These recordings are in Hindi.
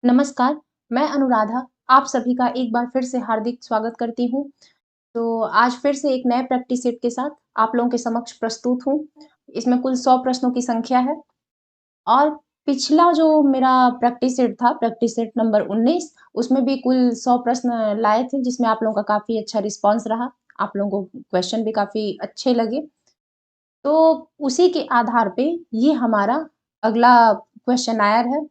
नमस्कार, मैं अनुराधा आप सभी का एक बार फिर से हार्दिक स्वागत करती हूँ। तो आज फिर से एक नए प्रैक्टिस सेट के साथ आप लोगों के समक्ष प्रस्तुत हूँ। इसमें कुल 100 प्रश्नों की संख्या है और पिछला जो मेरा प्रैक्टिस सेट था, प्रैक्टिस सेट नंबर 19 उसमें भी कुल 100 प्रश्न लाए थे जिसमें आप लोगों का काफ़ी अच्छा रिस्पॉन्स रहा। आप लोगों को क्वेश्चन भी काफ़ी अच्छे लगे। तो उसी के आधार पे ये हमारा अगला क्वेश्चन आयर है।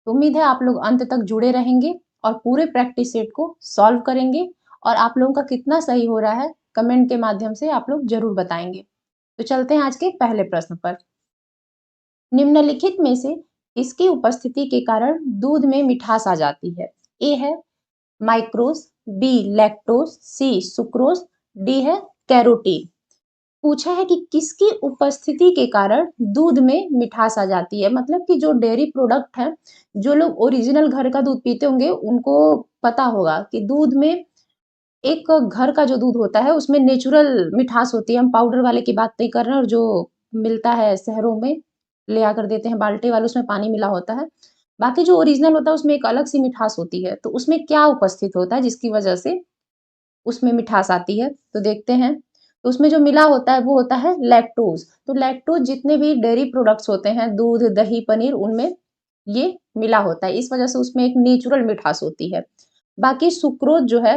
तो उम्मीद है आप लोग अंत तक जुड़े रहेंगे और पूरे प्रैक्टिस सेट को सॉल्व करेंगे और आप लोगों का कितना सही हो रहा है कमेंट के माध्यम से आप लोग जरूर बताएंगे। तो चलते हैं आज के पहले प्रश्न पर। निम्नलिखित में से इसकी उपस्थिति के कारण दूध में मिठास आ जाती है। ए है माइक्रोज, बी लैक्टोज, सी सुक्रोज, डी है कैरोटीन। पूछा है कि किसकी उपस्थिति के कारण दूध में मिठास आ जाती है। मतलब कि जो डेयरी प्रोडक्ट है, जो लोग ओरिजिनल घर का दूध पीते होंगे उनको पता होगा कि दूध में एक घर का जो दूध होता है उसमें नेचुरल मिठास होती है। हम पाउडर वाले की बात नहीं कर रहे हैं और जो मिलता है शहरों में ले आकर देते हैं बाल्टी वाले, उसमें पानी मिला होता है। बाकी जो ओरिजिनल होता है उसमें एक अलग सी मिठास होती है। तो उसमें क्या उपस्थित होता है जिसकी वजह से उसमें मिठास आती है? तो देखते हैं। तो उसमें जो मिला होता है वो होता है लैक्टोज। तो लैक्टोज जितने भी डेयरी प्रोडक्ट्स होते हैं, दूध, दही, पनीर, उनमें ये मिला होता है। इस वजह से उसमें एक नेचुरल मिठास होती है। बाकी सुक्रोज जो है,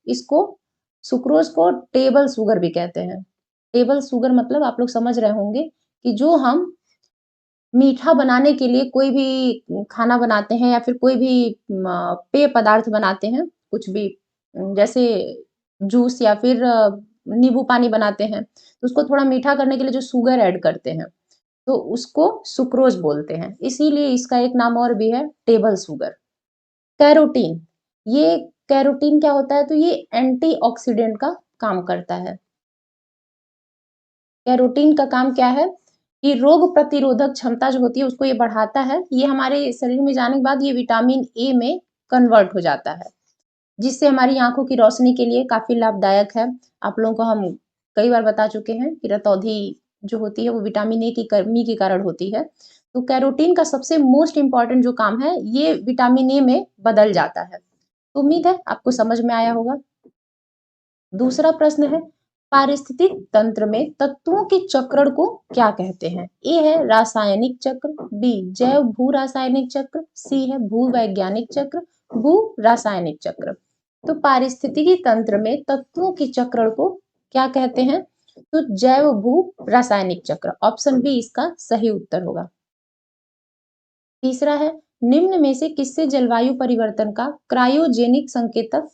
इसको सुक्रोज को टेबल शुगर भी कहते हैं। टेबल शुगर मतलब आप लोग समझ रहे होंगे कि जो हम मीठा बनाने के लिए कोई भी खाना बनाते हैं या फिर कोई भी पेय पदार्थ बनाते हैं, कुछ भी जैसे जूस या फिर नींबू पानी बनाते हैं, तो उसको थोड़ा मीठा करने के लिए जो शुगर ऐड करते हैं, तो उसको सुक्रोज बोलते हैं। इसीलिए इसका एक नाम और भी है टेबल शुगर। कैरोटीन, ये कैरोटीन क्या होता है? तो ये एंटीऑक्सीडेंट का काम करता है। कैरोटीन का काम क्या है कि रोग प्रतिरोधक क्षमता जो होती है उसको ये बढ़ाता है। ये हमारे शरीर में जाने के बाद ये विटामिन ए में कन्वर्ट हो जाता है, जिससे हमारी आंखों की रोशनी के लिए काफी लाभदायक है। आप लोगों को हम कई बार बता चुके हैं कि रतौंधी जो होती है वो विटामिन ए की कमी के कारण होती है। तो कैरोटीन का सबसे मोस्ट इम्पॉर्टेंट जो काम है ये विटामिन ए में बदल जाता है। तो उम्मीद है आपको समझ में आया होगा। दूसरा प्रश्न है, पारिस्थितिक तंत्र में तत्वों के चक्रण को क्या कहते हैं? ए है रासायनिक चक्र, बी जैव भू रासायनिक चक्र, सी है भू वैज्ञानिक चक्र, भू रासायनिक चक्र। तो पारिस्थितिकी तंत्र में तत्वों के चक्रण को क्या कहते हैं? तो जैव भू रासायनिक चक्र, ऑप्शन बी इसका सही उत्तर होगा। तीसरा है, निम्न में से किससे जलवायु परिवर्तन का क्रायोजेनिक संकेतक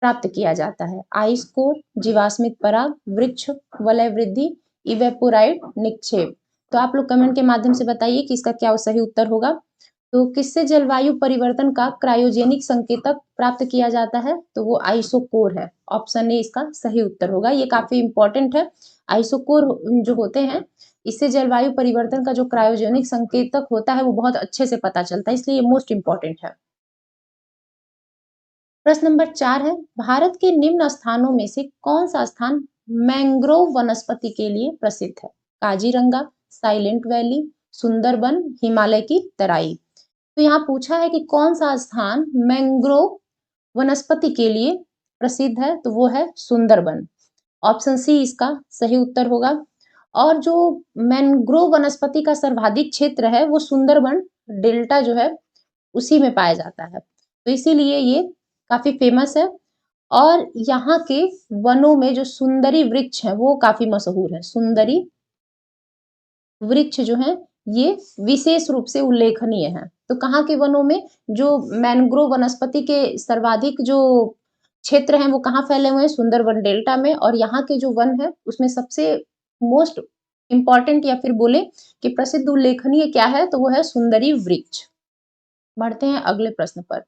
प्राप्त किया जाता है? आइस कोर, जीवाश्मित पराग, वृक्ष वलय वृद्धि, इवेपोराइट निक्षेप। तो आप लोग कमेंट के माध्यम से बताइए कि इसका क्या सही उत्तर होगा। तो किससे जलवायु परिवर्तन का क्रायोजेनिक संकेतक प्राप्त किया जाता है? तो वो आइसोकोर है। ऑप्शन ए इसका सही उत्तर होगा। ये काफी इंपॉर्टेंट है। आइसोकोर जो होते हैं, इससे जलवायु परिवर्तन का जो क्रायोजेनिक संकेतक होता है वो बहुत अच्छे से पता चलता है, इसलिए ये मोस्ट इंपॉर्टेंट है। प्रश्न नंबर 4 है, भारत के निम्न स्थानों में से कौन सा स्थान मैंग्रोव वनस्पति के लिए प्रसिद्ध है? काजीरंगा, साइलेंट वैली, सुंदरबन, हिमालय की तराई। तो यहाँ पूछा है कि कौन सा स्थान मैंग्रोव वनस्पति के लिए प्रसिद्ध है? तो वो है सुंदरबन। ऑप्शन सी इसका सही उत्तर होगा। और जो मैंग्रोव वनस्पति का सर्वाधिक क्षेत्र है वो सुंदरबन डेल्टा जो है उसी में पाया जाता है। तो इसीलिए ये काफी फेमस है। और यहाँ के वनों में जो सुंदरी वृक्ष है वो काफी मशहूर है। सुंदरी वृक्ष जो है ये विशेष रूप से उल्लेखनीय है। तो कहाँ के वनों में? जो मैंग्रोव वनस्पति के सर्वाधिक जो क्षेत्र हैं वो कहाँ फैले हुए हैं? सुंदरबन डेल्टा में। और यहाँ के जो वन है उसमें सबसे मोस्ट इम्पॉर्टेंट या फिर बोले कि प्रसिद्ध उल्लेखनीय क्या है? तो वो है सुंदरी वृक्ष। बढ़ते हैं अगले प्रश्न पर।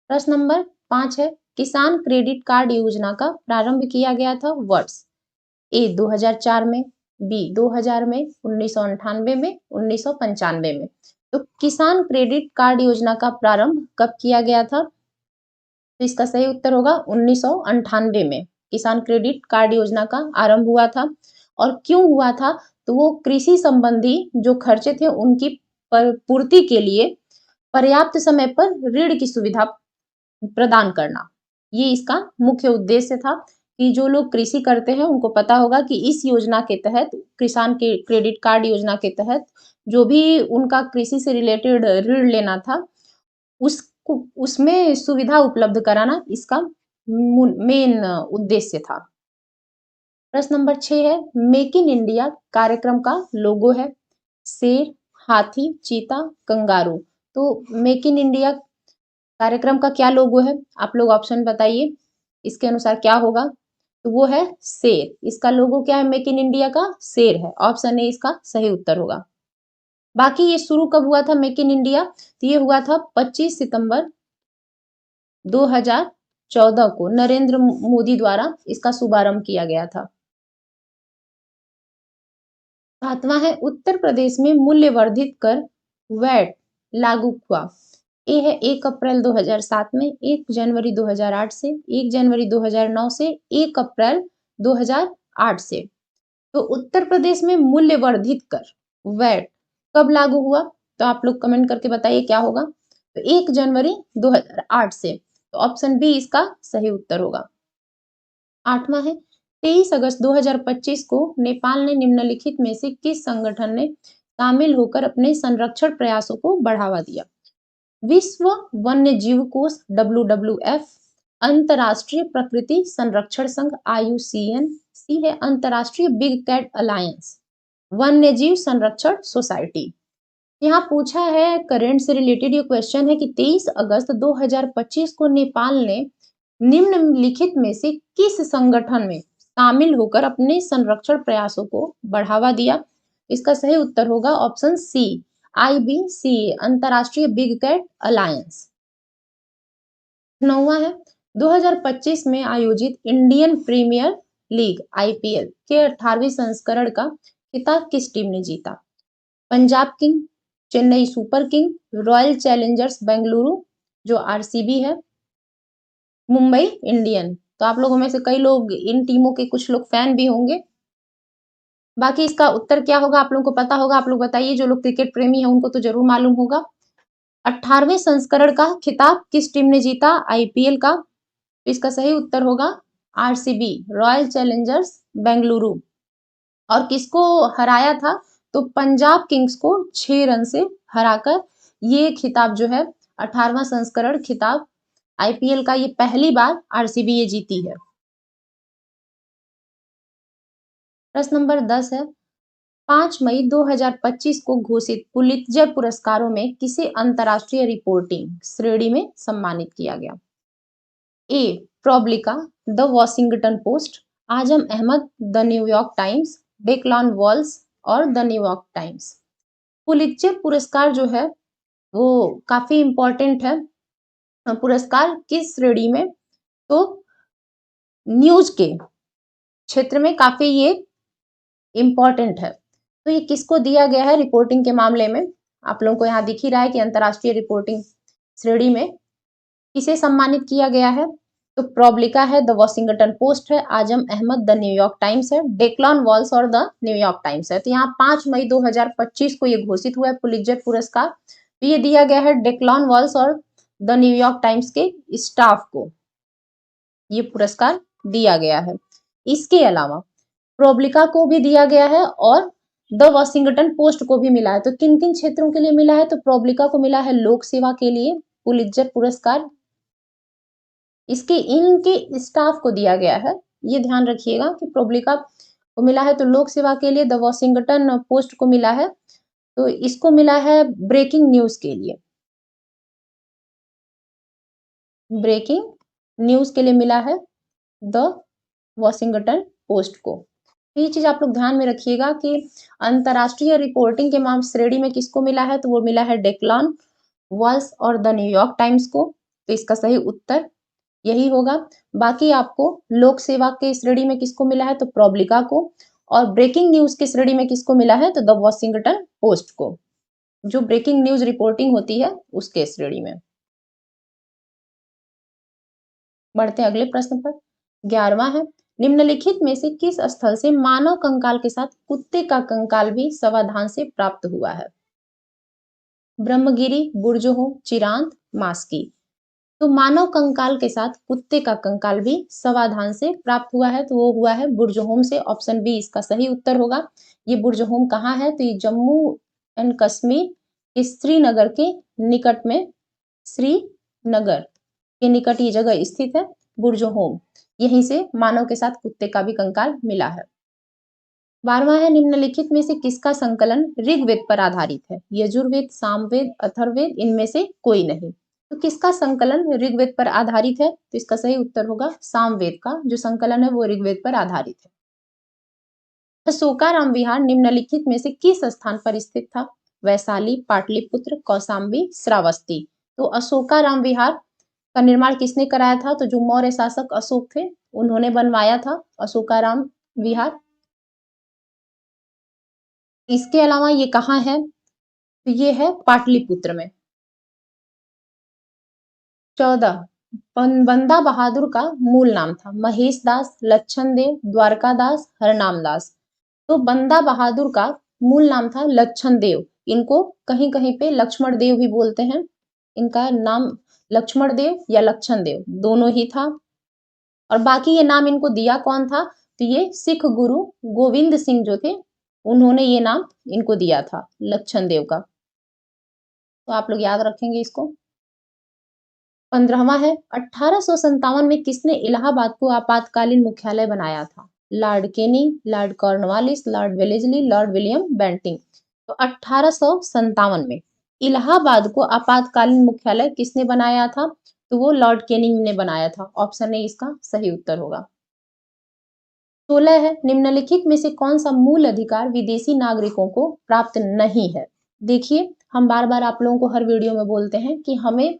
प्रश्न नंबर 5 है, किसान क्रेडिट कार्ड योजना का प्रारंभ किया गया था वर्ष? ए 2004 में, बी 2000 में, 1998 में, 1995 में। तो किसान क्रेडिट कार्ड योजना का प्रारंभ कब किया गया था? तो इसका सही उत्तर होगा 1998 में किसान क्रेडिट कार्ड योजना का आरंभ हुआ था। और क्यों हुआ था? तो वो कृषि संबंधी जो खर्चे थे उनकी पूर्ति के लिए पर्याप्त समय पर ऋण की सुविधा प्रदान करना। ये इसका मुख्य उद्देश्य था कि जो लोग कृषि करते हैं उनको पता होगा कि इस योजना के तहत, किसान के क्रेडिट कार्ड योजना के तहत जो भी उनका कृषि से रिलेटेड ऋण लेना था, उसको उसमें सुविधा उपलब्ध कराना इसका मेन उद्देश्य था। प्रश्न नंबर 6 है, मेक इन इंडिया कार्यक्रम का लोगो है शेर, हाथी, चीता, कंगारू। तो मेक इन इंडिया कार्यक्रम का क्या लोगो है? आप लोग ऑप्शन बताइए, इसके अनुसार क्या होगा? तो वो है शेर। इसका लोगो क्या है मेक इन इंडिया का? शेर है। ऑप्शन ए इसका सही उत्तर होगा। बाकी ये शुरू कब हुआ था मेक इन इंडिया? तो ये हुआ था 25 सितंबर 2014 को नरेंद्र मोदी द्वारा इसका शुभारंभ किया गया था। 7वां है, उत्तर प्रदेश में मूल्य वर्धित कर वैट लागू हुआ। ए है 1 अप्रैल 2007 में, 1 जनवरी 2008 से, 1 जनवरी 2009 से, 1 अप्रैल 2008 से। तो उत्तर प्रदेश में मूल्य वर्धित कर वैट कब लागू हुआ? तो आप लोग कमेंट करके बताइए क्या होगा? तो 1 जनवरी 2008 से। तो ऑप्शन बी इसका सही उत्तर होगा। 8वां है, 23 अगस्त 2025 को नेपाल ने निम्नलिखित में से किस संगठन ने शामिल होकर अपने संरक्षण प्रयासों को बढ़ावा दिया? विश्व वन्य जीव कोष WWF, अंतरराष्ट्रीय प्रकृति संरक्षण संघ IUCN, सी है अंतरराष्ट्रीय बिग कैट अलायंस, वन्य जीव संरक्षण सोसाइटी। यहाँ पूछा है करंट से रिलेटेड ये क्वेश्चन है कि 23 अगस्त 2025 को नेपाल ने निम्नलिखित में से किस संगठन में शामिल होकर अपने संरक्षण प्रयासों को बढ़ावा दिया? इसका सही उत्तर होगा ऑप्शन सी IBCA, अंतरराष्ट्रीय बिग कैट अलायंस। 9वां है, 2025 में आयोजित इंडियन प्रीमियर लीग IPL के 18वें संस्करण का खिताब किस टीम ने जीता? Punjab king, Chennai super king, royal Challengers Bengaluru जो RCB है, मुंबई इंडियन। तो आप लोगों में से कई लोग इन टीमों के कुछ लोग फैन भी होंगे। बाकी इसका उत्तर क्या होगा आप लोगों को पता होगा? आप लोग बताइए, जो लोग क्रिकेट प्रेमी हैं उनको तो जरूर मालूम होगा। 18वें संस्करण का खिताब किस टीम ने जीता IPL का? तो इसका सही उत्तर होगा RCB, रॉयल चैलेंजर्स बेंगलुरु। और किसको हराया था? तो पंजाब किंग्स को 6 रन से हराकर ये खिताब जो है 18वां संस्करण खिताब IPL का ये पहली बार RCB ये जीती है। प्रश्न नंबर 10 है, 5 मई 2025 को घोषित पुलित्जर पुरस्कारों में किसे अंतरराष्ट्रीय रिपोर्टिंग श्रेणी में सम्मानित किया गया? A ProPublica, the Washington Post, Azam Ahmed, the New York Times, Declan Walsh और द न्यूयॉर्क टाइम्स। पुलित्जर पुरस्कार जो है वो काफी इंपॉर्टेंट है। पुरस्कार किस श्रेणी में? तो न्यूज के क्षेत्र में काफी ये इंपॉर्टेंट है। तो ये किसको दिया गया है रिपोर्टिंग के मामले में? आप लोगों को यहाँ दिख ही रहा है कि अंतरराष्ट्रीय रिपोर्टिंग श्रेणी में किसे सम्मानित किया गया है? तो प्रोब्लिका है, द वॉशिंगटन पोस्ट है, आजम अहमद द न्यूयॉर्क टाइम्स है, डेक्लान वॉल्स और द न्यूयॉर्क टाइम्स है। तो यहाँ 5 मई 2025 को ये घोषित हुआ है पुलित्जर पुरस्कार। तो ये दिया गया है डेक्लान वॉल्स और द न्यूयॉर्क टाइम्स के स्टाफ को ये पुरस्कार दिया गया है। इसके अलावा प्रोब्लिका को भी दिया गया है और द वॉशिंगटन पोस्ट को भी मिला है। तो किन किन क्षेत्रों के लिए मिला है? तो प्रोब्लिका को मिला है लोक सेवा के लिए पुलित्जर पुरस्कार, इसके इनके स्टाफ को दिया गया है। ये ध्यान रखिएगा कि प्रोब्लिका को मिला है तो लोक सेवा के लिए, द वॉशिंगटन पोस्ट को मिला है तो इसको मिला है ब्रेकिंग न्यूज के लिए, ब्रेकिंग न्यूज के लिए मिला है द वॉशिंगटन पोस्ट को। ये चीज आप लोग ध्यान में रखिएगा कि अंतरराष्ट्रीय रिपोर्टिंग के मामले श्रेणी में किसको मिला है? तो वो मिला है डेक्लान वॉल्स और द न्यूयॉर्क टाइम्स को। तो इसका सही उत्तर यही होगा। बाकी आपको लोक सेवा के श्रेणी में किसको मिला है? तो प्रोब्लिका को। और ब्रेकिंग न्यूज के श्रेणी में किसको मिला है? तो द वॉशिंगटन पोस्ट को, जो ब्रेकिंग न्यूज रिपोर्टिंग होती है उसके श्रेणी में। बढ़ते हैं अगले प्रश्न पर। 11वां है, निम्नलिखित में से किस स्थल से मानव कंकाल के साथ कुत्ते का कंकाल भी सावधान से प्राप्त हुआ है? ब्रह्मगिरी, बुर्जहोम, चिरांत, मास्की। तो मानव कंकाल के साथ कुत्ते का कंकाल भी समाधान से प्राप्त हुआ है, तो वो हुआ है बुर्जहोम से। ऑप्शन बी इसका सही उत्तर होगा। ये बुर्जहोम कहाँ है? तो ये जम्मू एंड कश्मीर के श्रीनगर के निकट में, श्रीनगर के निकट ये जगह स्थित है बुर्जहोम। यहीं से मानव के साथ कुत्ते का भी कंकाल मिला है। 12वां है, निम्नलिखित में से किसका संकलन ऋग्वेद पर आधारित है? यजुर्वेद, सामवेद, अथर्ववेद, इनमें से कोई नहीं। तो किसका संकलन ऋग्वेद पर आधारित है? तो इसका सही उत्तर होगा सामवेद का जो संकलन है वो ऋग्वेद पर आधारित है। अशोकाराम विहार निम्नलिखित में से किस स्थान पर स्थित था? वैशाली, पाटलिपुत्र, कौशाम्बी, श्रावस्ती। तो अशोकाराम विहार का निर्माण किसने कराया था? तो जो मौर्य शासक अशोक थे उन्होंने बनवाया था अशोकाराम विहार। इसके अलावा ये कहाँ है? तो ये है पाटलिपुत्र में। 14, बंदा बहादुर का मूल नाम था? महेश दास, लक्षण देव, द्वारका दास, हरनाम दास। तो बंदा बहादुर का मूल नाम था लक्षण देव। इनको कहीं कहीं पे लक्ष्मण देव भी बोलते हैं। इनका नाम लक्ष्मण देव या लक्षण देव दोनों ही था। और बाकी ये नाम इनको दिया कौन था? तो ये सिख गुरु गोविंद सिंह जो थे उन्होंने ये नाम इनको दिया था लक्षण देव का। तो आप लोग याद रखेंगे इसको। 15वां है, 1857 में किसने इलाहाबाद को आपातकालीन मुख्यालय बनाया था? Lord Canning, Lord Cornwallis, Lord Wellesley, Lord William Bentinck. तो 1857 में इलाहाबाद को आपातकालीन मुख्यालय किसने बनाया था? तो वो लॉर्ड केनिंग ने बनाया था। ऑप्शन ए इसका सही उत्तर होगा। 16 है, निम्नलिखित में से कौन सा मूल अधिकार विदेशी नागरिकों को प्राप्त नहीं है? देखिए, हम बार बार आप लोगों को हर वीडियो में बोलते हैं कि हमें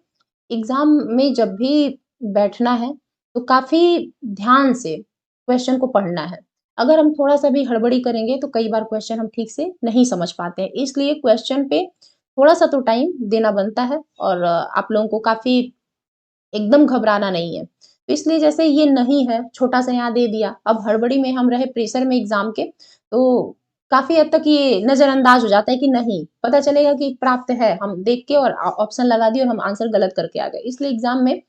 एग्जाम में जब भी बैठना है तो काफी ध्यान से क्वेश्चन को पढ़ना है। अगर हम थोड़ा सा भी हड़बड़ी करेंगे तो कई बार क्वेश्चन हम ठीक से नहीं समझ पाते हैं। इसलिए क्वेश्चन पे थोड़ा सा तो टाइम देना बनता है और आप लोगों को काफी एकदम घबराना नहीं है। तो इसलिए जैसे ये नहीं है, छोटा सा यहाँ दे दिया, अब हड़बड़ी में हम रहे प्रेशर में एग्जाम के, तो काफी हद तक ये नजरअंदाज हो जाता है कि नहीं, पता चलेगा कि प्राप्त है, हम देख के और ऑप्शन लगा दिए और हम आंसर गलत करके आ गए। इसलिए एग्जाम में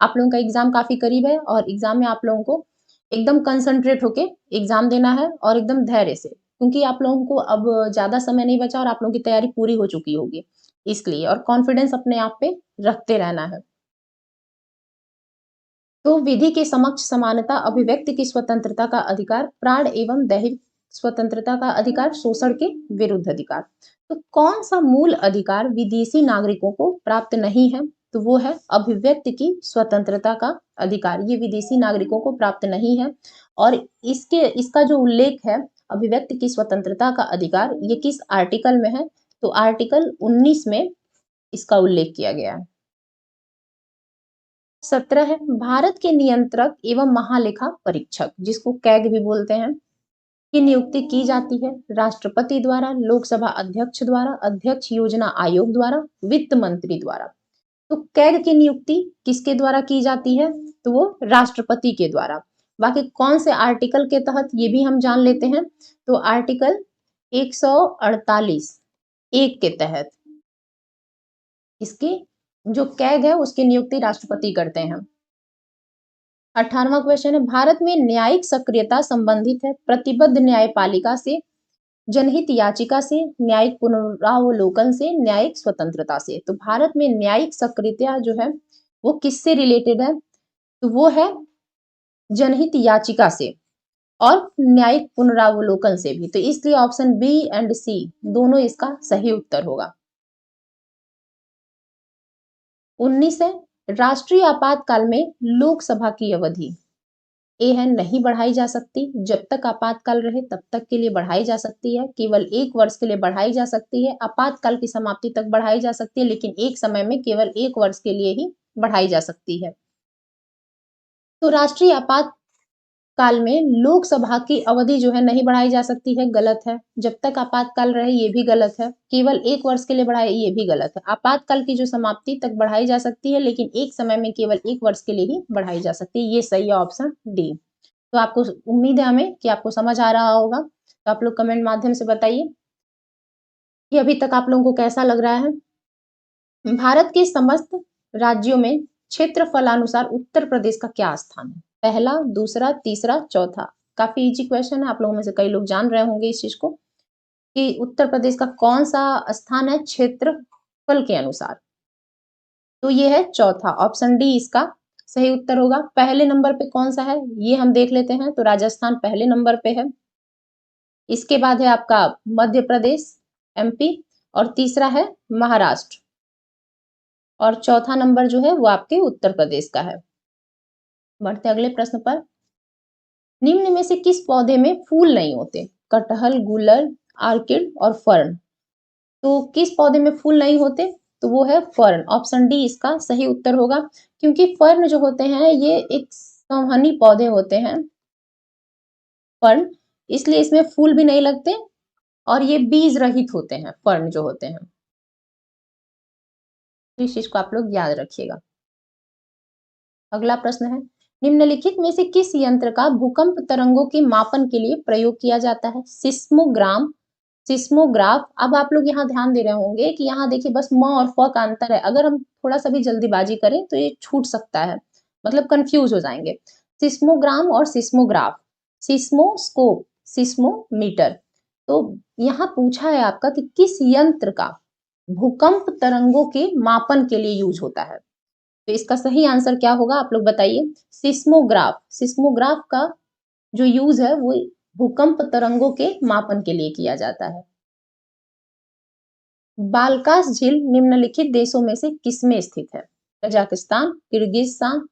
आप लोगों का एग्जाम काफी करीब है और एग्जाम में आप लोगों को एकदम कंसंट्रेट होके एग्जाम देना है और एकदम धैर्य से, क्योंकि आप लोगों को अब ज्यादा समय नहीं बचा और आप लोगों की तैयारी पूरी हो चुकी होगी इसलिए, और कॉन्फिडेंस अपने आप पे रखते रहना है। तो विधि के समक्ष समानता, अभिव्यक्ति की स्वतंत्रता का अधिकार, प्राण एवं दैहिक स्वतंत्रता का अधिकार, शोषण के विरुद्ध अधिकार। तो कौन सा मूल अधिकार विदेशी नागरिकों को प्राप्त नहीं है? तो वो है अभिव्यक्ति की स्वतंत्रता का अधिकार। ये विदेशी नागरिकों को प्राप्त नहीं है। और इसका जो उल्लेख है अभिव्यक्ति की स्वतंत्रता का अधिकार, ये किस आर्टिकल में है? तो आर्टिकल 19 में इसका उल्लेख किया गया है। 17 है, भारत के नियंत्रक एवं महालेखा परीक्षक जिसको कैग भी बोलते हैं की नियुक्ति की जाती है राष्ट्रपति द्वारा, लोकसभा अध्यक्ष द्वारा, अध्यक्ष योजना आयोग द्वारा, वित्त मंत्री द्वारा। तो कैग की नियुक्ति किसके द्वारा की जाती है? तो वो राष्ट्रपति के द्वारा। बाकी कौन से आर्टिकल के तहत ये भी हम जान लेते हैं। तो आर्टिकल 148 एक के तहत इसकी जो कैग है उसकी नियुक्ति राष्ट्रपति करते हैं। 18वां क्वेश्चन है, भारत में न्यायिक सक्रियता संबंधित है प्रतिबद्ध न्यायपालिका से, जनहित याचिका से, न्यायिक पुनरावलोकन से, न्यायिक स्वतंत्रता से। तो भारत में न्यायिक सक्रियता जो है वो किससे रिलेटेड है? तो वो है जनहित याचिका से और न्यायिक पुनरावलोकन से भी। तो इसलिए ऑप्शन बी एंड सी दोनों इसका सही उत्तर होगा। 19 है, राष्ट्रीय आपातकाल में लोकसभा की अवधि ए है नहीं बढ़ाई जा सकती, जब तक आपातकाल रहे तब तक के लिए बढ़ाई जा सकती है, केवल 1 वर्ष के लिए बढ़ाई जा सकती है, आपातकाल की समाप्ति तक बढ़ाई जा सकती है, लेकिन एक समय में केवल 1 वर्ष के लिए ही बढ़ाई जा सकती है। तो राष्ट्रीय आपातकाल में लोकसभा की अवधि जो है नहीं बढ़ाई जा सकती है, गलत है। जब तक आपातकाल रहे ये भी गलत है। केवल 1 वर्ष के लिए बढ़ाई ये भी गलत है। आपातकाल की जो समाप्ति तक बढ़ाई जा सकती है, लेकिन एक समय में केवल 1 वर्ष के लिए ही बढ़ाई जा सकती है। ये सही है ऑप्शन डी। तो आपको उम्मीद है हमें कि आपको समझ आ रहा होगा। तो आप लोग कमेंट माध्यम से बताइए कि अभी तक आप लोगों को कैसा लग रहा है। भारत के समस्त राज्यों में क्षेत्रफलानुसार उत्तर प्रदेश का क्या स्थान है? पहला, दूसरा, तीसरा, चौथा। काफी इजी क्वेश्चन है, आप लोगों में से कई लोग जान रहे होंगे इस चीज को कि उत्तर प्रदेश का कौन सा स्थान है क्षेत्रफल के अनुसार। तो ये है चौथा, ऑप्शन डी इसका सही उत्तर होगा। पहले नंबर पे कौन सा है ये हम देख लेते हैं। तो राजस्थान पहले नंबर पे है, इसके बाद है आपका मध्य प्रदेश एमपी, और तीसरा है महाराष्ट्र, और चौथा नंबर जो है वो आपके उत्तर प्रदेश का है। बढ़ते अगले प्रश्न पर। निम्न में से किस पौधे में फूल नहीं होते? कटहल, गुलर, आर्किड और फर्न। तो किस पौधे में फूल नहीं होते? तो वो है फर्न, ऑप्शन डी इसका सही उत्तर होगा। क्योंकि फर्न जो होते हैं ये एक संवहनी पौधे होते हैं, फर्न, इसलिए इसमें फूल भी नहीं लगते और ये बीज रहित होते हैं फर्न जो होते हैं। तो इस चीज को आप लोग याद रखिएगा। अगला प्रश्न है, निम्नलिखित में से किस यंत्र का भूकंप तरंगों के मापन के लिए प्रयोग किया जाता है? सिस्मोग्राम, सिस्मोग्राफ। अब आप लोग यहाँ ध्यान दे रहे होंगे कि यहाँ देखिए बस म और फ का अंतर है। अगर हम थोड़ा सा भी जल्दीबाजी करें तो ये छूट सकता है, मतलब कंफ्यूज हो जाएंगे। सिस्मोग्राम और सिस्मोग्राफ, सिस्मोस्कोप, सिस्मोमीटर। तो यहाँ पूछा है आपका कि किस यंत्र का भूकंप तरंगों के मापन के लिए यूज होता है? तो इसका सही आंसर क्या होगा आप लोग बताइए। सिस्मोग्राफ, सिस्मोग्राफ का जो यूज है वो भूकंप तरंगों के मापन के लिए किया जाता है। बालकास झील निम्नलिखित देशों में से किसमें स्थित है? कजाकिस्तान, किर्गिस्तान,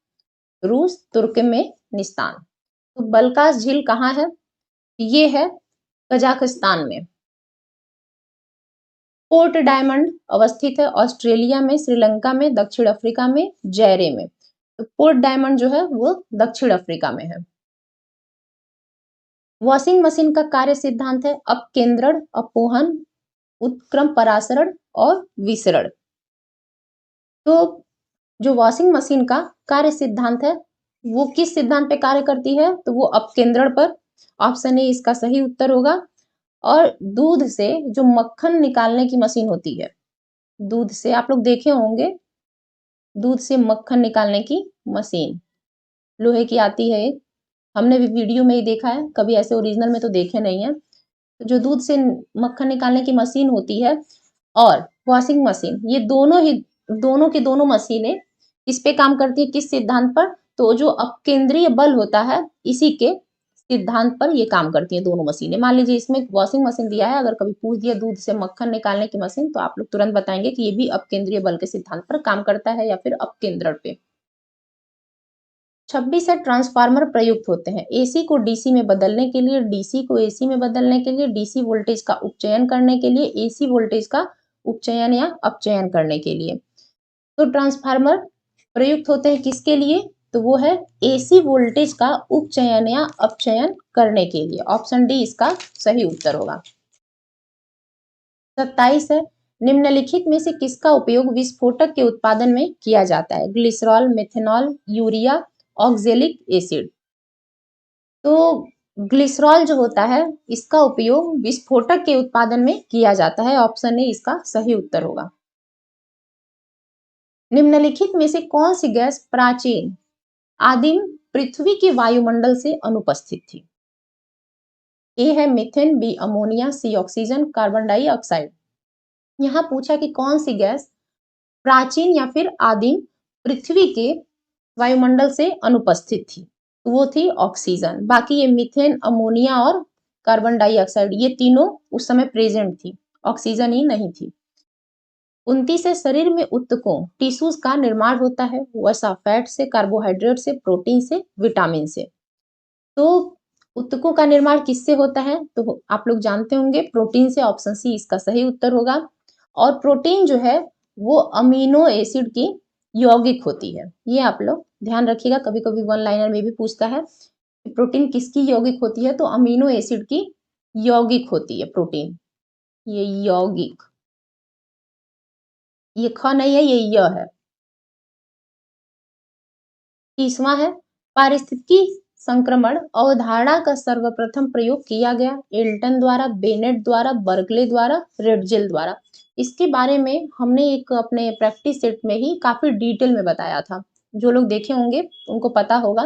रूस, तुर्कमेनिस्तान। तो बलकास झील कहाँ है? ये है कजाकिस्तान में। पोर्ट डायमंड अवस्थित है ऑस्ट्रेलिया में, श्रीलंका में, दक्षिण अफ्रीका में, जैरे में। तो पोर्ट डायमंड जो है वो दक्षिण अफ्रीका में है। वॉशिंग मशीन का कार्य सिद्धांत है अपकेंद्रण, अपोहन, उत्क्रम परासरण और विसरण। तो जो वॉशिंग मशीन का कार्य सिद्धांत है वो किस सिद्धांत पे कार्य करती है? तो वो अपकेंद्रण पर, ऑप्शन ए इसका सही उत्तर होगा। और दूध से जो मक्खन निकालने की मशीन होती है, दूध से आप लोग देखे होंगे, दूध से मक्खन निकालने की मशीन लोहे की आती है एक, हमने भी वीडियो में ही देखा है, कभी ऐसे ओरिजिनल में तो देखे नहीं है। तो जो दूध से मक्खन निकालने की मशीन होती है और वॉशिंग मशीन, ये दोनों की दोनों मशीनें किस पे काम करती है, किस सिद्धांत पर? तो जो अपकेंद्रीय बल होता है इसी के सिद्धांत पर ये काम करती है दोनों मशीनें। मान लीजिए इसमें वॉशिंग मशीन दिया है, अगर कभी पूछ दिया दूध से मक्खन निकालने की मशीन, तो आप लोग तुरंत बताएंगे कि ये भी अपकेंद्रीय बल के सिद्धांत पर काम करता है या फिर अपकेंद्रण पे। 26 से ट्रांसफार्मर प्रयुक्त होते हैं एसी को डीसी में बदलने के लिए, डीसी को एसी में बदलने के लिए, डीसी वोल्टेज का उपचयन करने के लिए, एसी वोल्टेज का उपचयन या अपचयन करने के लिए। तो ट्रांसफार्मर प्रयुक्त होते हैं किसके लिए? तो वो है एसी वोल्टेज का उपचयन या अपचयन करने के लिए। ऑप्शन डी इसका सही उत्तर होगा। 27 है, निम्नलिखित में से किसका उपयोग विस्फोटक के उत्पादन में किया जाता है? Glycerol, methanol, urea, oxalic acid. तो ग्लिसरॉल जो होता है इसका उपयोग विस्फोटक के उत्पादन में किया जाता है। ऑप्शन ए इसका सही उत्तर होगा। निम्नलिखित में से कौन सी गैस प्राचीन आदिम पृथ्वी के वायुमंडल से अनुपस्थित थी? ए है मीथेन, बी अमोनिया, सी ऑक्सीजन, कार्बन डाइऑक्साइड। यहाँ पूछा कि कौन सी गैस प्राचीन या फिर आदिम पृथ्वी के वायुमंडल से अनुपस्थित थी। तो वो थी ऑक्सीजन। बाकी ये मीथेन, अमोनिया और कार्बन डाइऑक्साइड ये तीनों उस समय प्रेजेंट थी, ऑक्सीजन ही नहीं थी। 29 से शरीर में ऊतकों टिश्यूज का निर्माण होता है, वसा फैट से, कार्बोहाइड्रेट से, प्रोटीन से, विटामिन से। तो ऊतकों का निर्माण किससे होता है? तो आप लोग जानते होंगे प्रोटीन से, ऑप्शन सी इसका सही उत्तर होगा। और प्रोटीन जो है वो अमीनो एसिड की यौगिक होती है, ये आप लोग ध्यान रखिएगा। कभी कभी वन लाइनर में भी पूछता है कि प्रोटीन किसकी यौगिक होती है, तो अमीनो एसिड की यौगिक होती है प्रोटीन, ये यौगिक, ये ख नहीं है, ये य है। 30वां है, पारिस्थितिकी संक्रमण अवधारणा का सर्वप्रथम प्रयोग किया गया एल्टन द्वारा, बेनेट द्वारा, बर्कले द्वारा, रेडजेल द्वारा। इसके बारे में हमने एक अपने प्रैक्टिस सेट में ही काफ़ी डिटेल में बताया था। जो लोग देखे होंगे उनको पता होगा।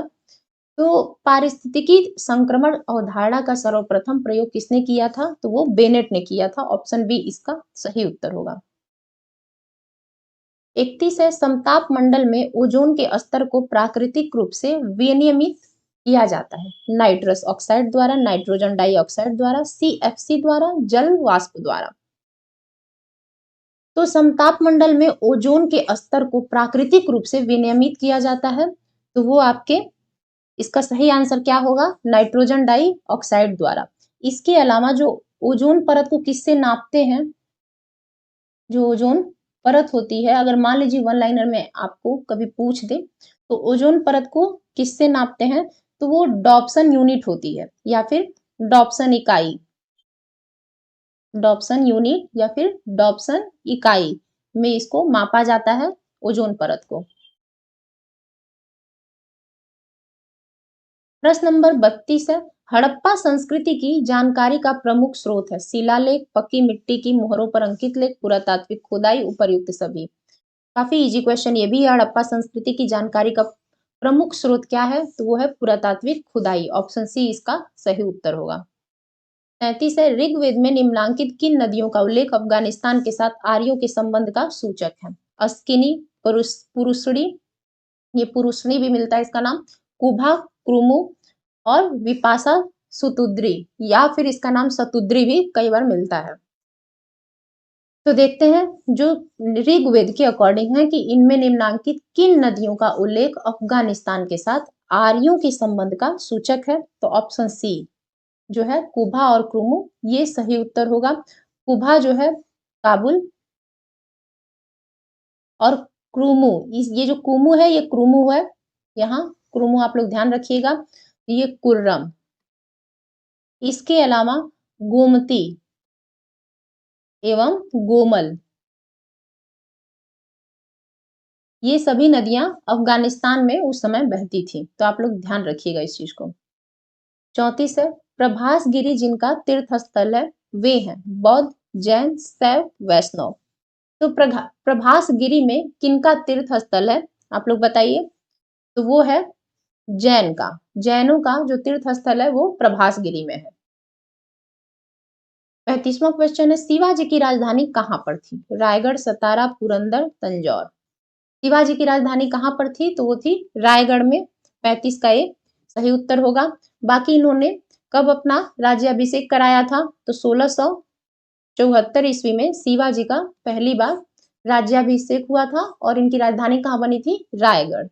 तो पारिस्थितिकी संक्रमण अवधारणा का सर्वप्रथम प्रयोग किसने किया था? तो वो बेनेट ने किया था। ऑप्शन बी इसका सही उत्तर होगा। 31 है, समताप मंडल में ओजोन के स्तर को प्राकृतिक रूप से विनियमित किया जाता है। नाइट्रस ऑक्साइड द्वारा, नाइट्रोजन डाइऑक्साइड द्वारा, सीएफसी द्वारा, जल वाष्प द्वारा। तो समताप मंडल में ओजोन के स्तर को प्राकृतिक रूप से विनियमित किया जाता है। तो वो आपके इसका सही आंसर क्या होगा? नाइट्रोजन डाई ऑक्साइड द्वारा। इसके अलावा जो ओजोन परत को किससे नापते हैं? जो ओजोन परत होती है, अगर मान लीजिए वन लाइनर में आपको कभी पूछ दे तो ओजोन परत को किससे नापते हैं? तो वो डॉप्सन यूनिट होती है या फिर डॉप्सन इकाई। डॉप्सन यूनिट या फिर डॉप्सन इकाई में इसको मापा जाता है ओजोन परत को। प्रश्न नंबर 32 है, हड़प्पा संस्कृति की जानकारी का प्रमुख स्रोत है। शिलालेख, पक्की मिट्टी की मोहरों पर अंकित लेख, पुरातात्विक खुदाई, उपर्युक्त सभी। काफी इजी क्वेश्चन ये भी है। हड़प्पा संस्कृति की जानकारी का प्रमुख स्रोत क्या है? तो वो है पुरातात्विक खुदाई। ऑप्शन सी इसका सही उत्तर होगा। 33 है, ऋग्वेद में निम्नलिखित किन नदियों का उल्लेख अफगानिस्तान के साथ आर्यों के संबंध का सूचक है? अस्किनी, पुरुषड़ी, ये पुरुषणी भी मिलता है इसका नाम, कुभा, क्रुमु और विपाशा सुतुद्री, या फिर इसका नाम सतुद्री भी कई बार मिलता है। तो देखते हैं जो ऋग्वेद के अकॉर्डिंग है कि इनमें निम्नलिखित किन नदियों का उल्लेख अफगानिस्तान के साथ आर्यों के संबंध का सूचक है? तो ऑप्शन सी जो है कुभा और क्रुमु, ये सही उत्तर होगा। कुभा जो है काबुल और क्रुमु, ये जो कुमु है ये क्रुमु है। यहाँ क्रुमु आप लोग ध्यान रखिएगा, ये कुर्रम। इसके अलावा गोमती एवं गोमल, ये सभी नदियां अफगानिस्तान में उस समय बहती थी। तो आप लोग ध्यान रखिएगा इस चीज को। 34 है, प्रभास गिरी जिनका तीर्थ स्थल है वे हैं बौद्ध, जैन, शैव, वैष्णव। तो प्रभास गिरी में किनका तीर्थ स्थल है? आप लोग बताइए। तो वो है जैन का। जैनों का जो तीर्थ स्थल है वो प्रभास गिरी में है। 35वां क्वेश्चन है, शिवाजी की राजधानी कहाँ पर थी? रायगढ़, सतारा, पुरंदर, तंजौर। शिवाजी की राजधानी कहाँ पर थी? तो वो थी रायगढ़ में। 35 का ये सही उत्तर होगा। बाकी इन्होंने कब अपना राज्याभिषेक कराया था? तो 1674 ईस्वी में शिवाजी का पहली बार राज्याभिषेक हुआ था और इनकी राजधानी कहाँ बनी थी? रायगढ़।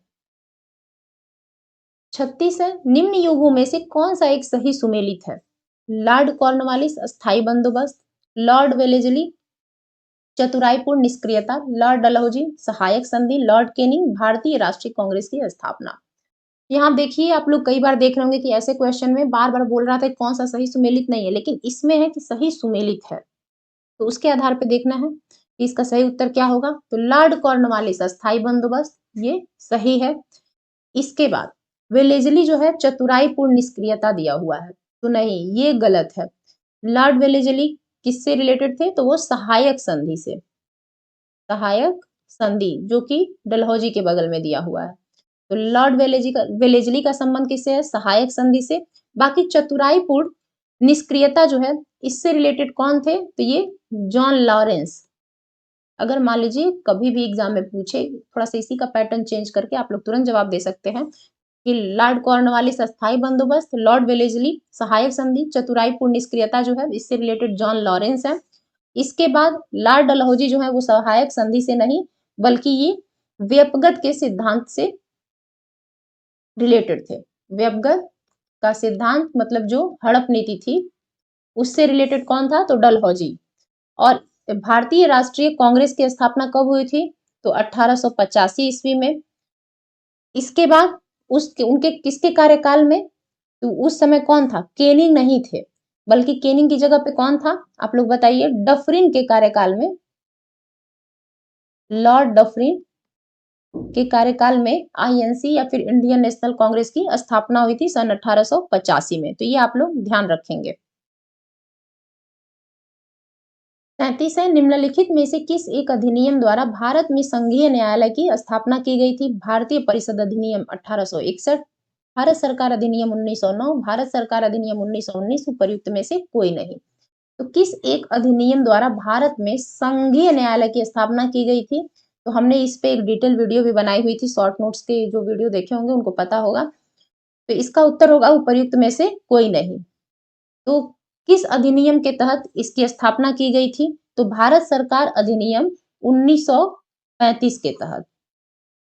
36 है, निम्न युगों में से कौन सा एक सही सुमेलित है? लॉर्ड कॉर्नवालिस स्थायी बंदोबस्त, लॉर्ड वेलेजली चतुराईपूर्ण निष्क्रियता, लॉर्ड डलहौजी सहायक संधि, लॉर्ड केनिंग भारतीय राष्ट्रीय कांग्रेस की स्थापना। यहाँ देखिए आप लोग कई बार देख रहे होंगे कि ऐसे क्वेश्चन में बार बार बोल रहा था कौन सा सही सुमेलित नहीं है, लेकिन इसमें है कि सही सुमेलित है। तो उसके आधार पर देखना है कि इसका सही उत्तर क्या होगा। तो लॉर्ड कॉर्नवालिस स्थायी बंदोबस्त ये सही है। इसके बाद वेलेजली जो है चतुराईपूर्ण निष्क्रियता दिया हुआ है, तो नहीं ये गलत है। लॉर्ड वेलेजली किससे रिलेटेड थे? तो वो सहायक संधि से, सहायक संधि जो कि डलहौजी के बगल में दिया हुआ है। तो लॉर्ड वेलेजली का संबंध किससे है? सहायक संधि से। बाकी चतुराईपूर्ण निष्क्रियता जो है इससे रिलेटेड कौन थे? तो ये जॉन लॉरेंस। अगर मान लीजिए कभी भी एग्जाम में पूछे, थोड़ा सा इसी का पैटर्न चेंज करके आप लोग तुरंत जवाब दे सकते हैं कि लॉर्ड कॉर्नवालिस अस्थायी बंदोबस्त, लॉर्ड वेलेजली सहायक संधि, चतुराईपूर्ण निष्क्रियता जो है इससे रिलेटेड जॉन लॉरेंस है। इसके बाद लॉर्ड डलहौजी जो है वो सहायक संधि से नहीं बल्कि ये व्यपगत के सिद्धांत से रिलेटेड थे। व्यपगत का सिद्धांत मतलब जो हड़प नीति थी उससे रिलेटेड कौन था? तो डलहौजी। और भारतीय राष्ट्रीय कांग्रेस की स्थापना कब हुई थी? तो 1885 ईस्वी में। इसके बाद उसके उनके किसके कार्यकाल में? तो उस समय कौन था? केनिंग नहीं थे, बल्कि केनिंग की जगह पे कौन था? आप लोग बताइए। डफरिन के कार्यकाल में, लॉर्ड डफरिन के कार्यकाल में आईएनसी या फिर इंडियन नेशनल कांग्रेस की स्थापना हुई थी सन 1885 में। तो ये आप लोग ध्यान रखेंगे। 37 है, निम्नलिखित में से किस एक अधिनियम द्वारा भारत में संघीय न्यायालय की स्थापना की गई थी? भारतीय परिषद अधिनियम 1861, भारत सरकार अधिनियम 1909, भारत सरकार अधिनियम 1919, उपर्युक्त में से कोई नहीं। तो किस एक अधिनियम द्वारा भारत में संघीय न्यायालय की स्थापना की गई थी? तो हमने इस पे एक डिटेल वीडियो भी बनाई हुई थी, शॉर्ट नोट्स के जो वीडियो देखे होंगे उनको पता होगा। तो इसका उत्तर होगा उपर्युक्त में से कोई नहीं। तो किस अधिनियम के तहत इसकी स्थापना की गई थी? तो भारत सरकार अधिनियम 1935 के तहत।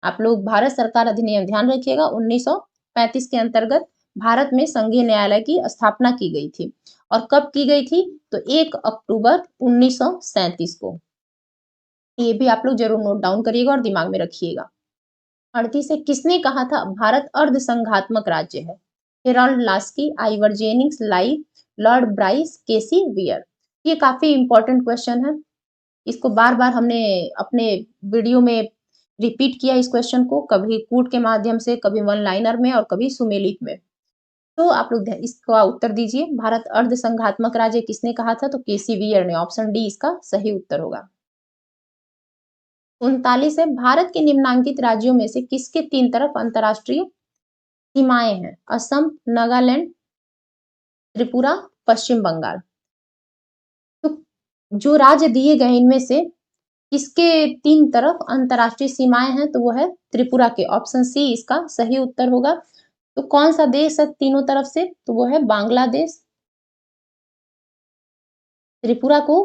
आप लोग भारत सरकार अधिनियम ध्यान रखिएगा, 1935 के अंतर्गत भारत में संघीय न्यायालय की स्थापना की गई थी। और कब की गई थी? तो 1 अक्टूबर 1937 को। ये भी आप लोग जरूर नोट डाउन करिएगा और दिमाग में रखिएगा। 38 है, किसने कहा था भारत अर्ध संघात्मक राज्य है? हेराल्ड लास्की, आइवर जेनिंग्स, लाई, लॉर्ड ब्राइस, केसी वियर। ये काफी इंपॉर्टेंट क्वेश्चन है। इसको बार बार हमने अपने वीडियो में रिपीट किया इस क्वेश्चन को, कभी कूट के माध्यम से, कभी वन लाइनर में और कभी सुमेलित में। तो आप लोग इसका उत्तर दीजिए, भारत अर्ध संघात्मक राज्य किसने कहा था? तो केसी वियर ने। ऑप्शन डी इसका सही उत्तर होगा। 39 है, भारत के निम्नांकित राज्यों में से किसके 3 तरफ अंतरराष्ट्रीय सीमाएं हैं? असम, नागालैंड, त्रिपुरा, पश्चिम बंगाल। तो जो राज्य दिए गए इनमें से किसके 3 तरफ अंतरराष्ट्रीय सीमाएं हैं? तो वो है त्रिपुरा के। ऑप्शन सी इसका सही उत्तर होगा। तो कौन सा देश है तीनों तरफ से? तो वो है बांग्लादेश। त्रिपुरा को,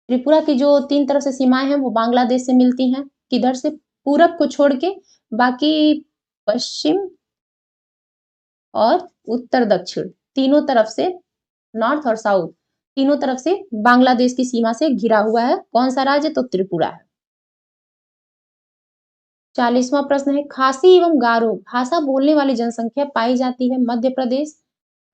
त्रिपुरा की जो 3 तरफ से सीमाएं हैं वो बांग्लादेश से मिलती हैं। किधर से? पूरब को छोड़ के, बाकी पश्चिम और उत्तर दक्षिण तीनों तरफ से, नॉर्थ और साउथ तीनों तरफ से बांग्लादेश की सीमा से घिरा हुआ है। कौन सा राज्य? तो त्रिपुरा है। 40वां प्रश्न है, खासी एवं गारो भाषा बोलने वाली जनसंख्या पाई जाती है मध्य प्रदेश,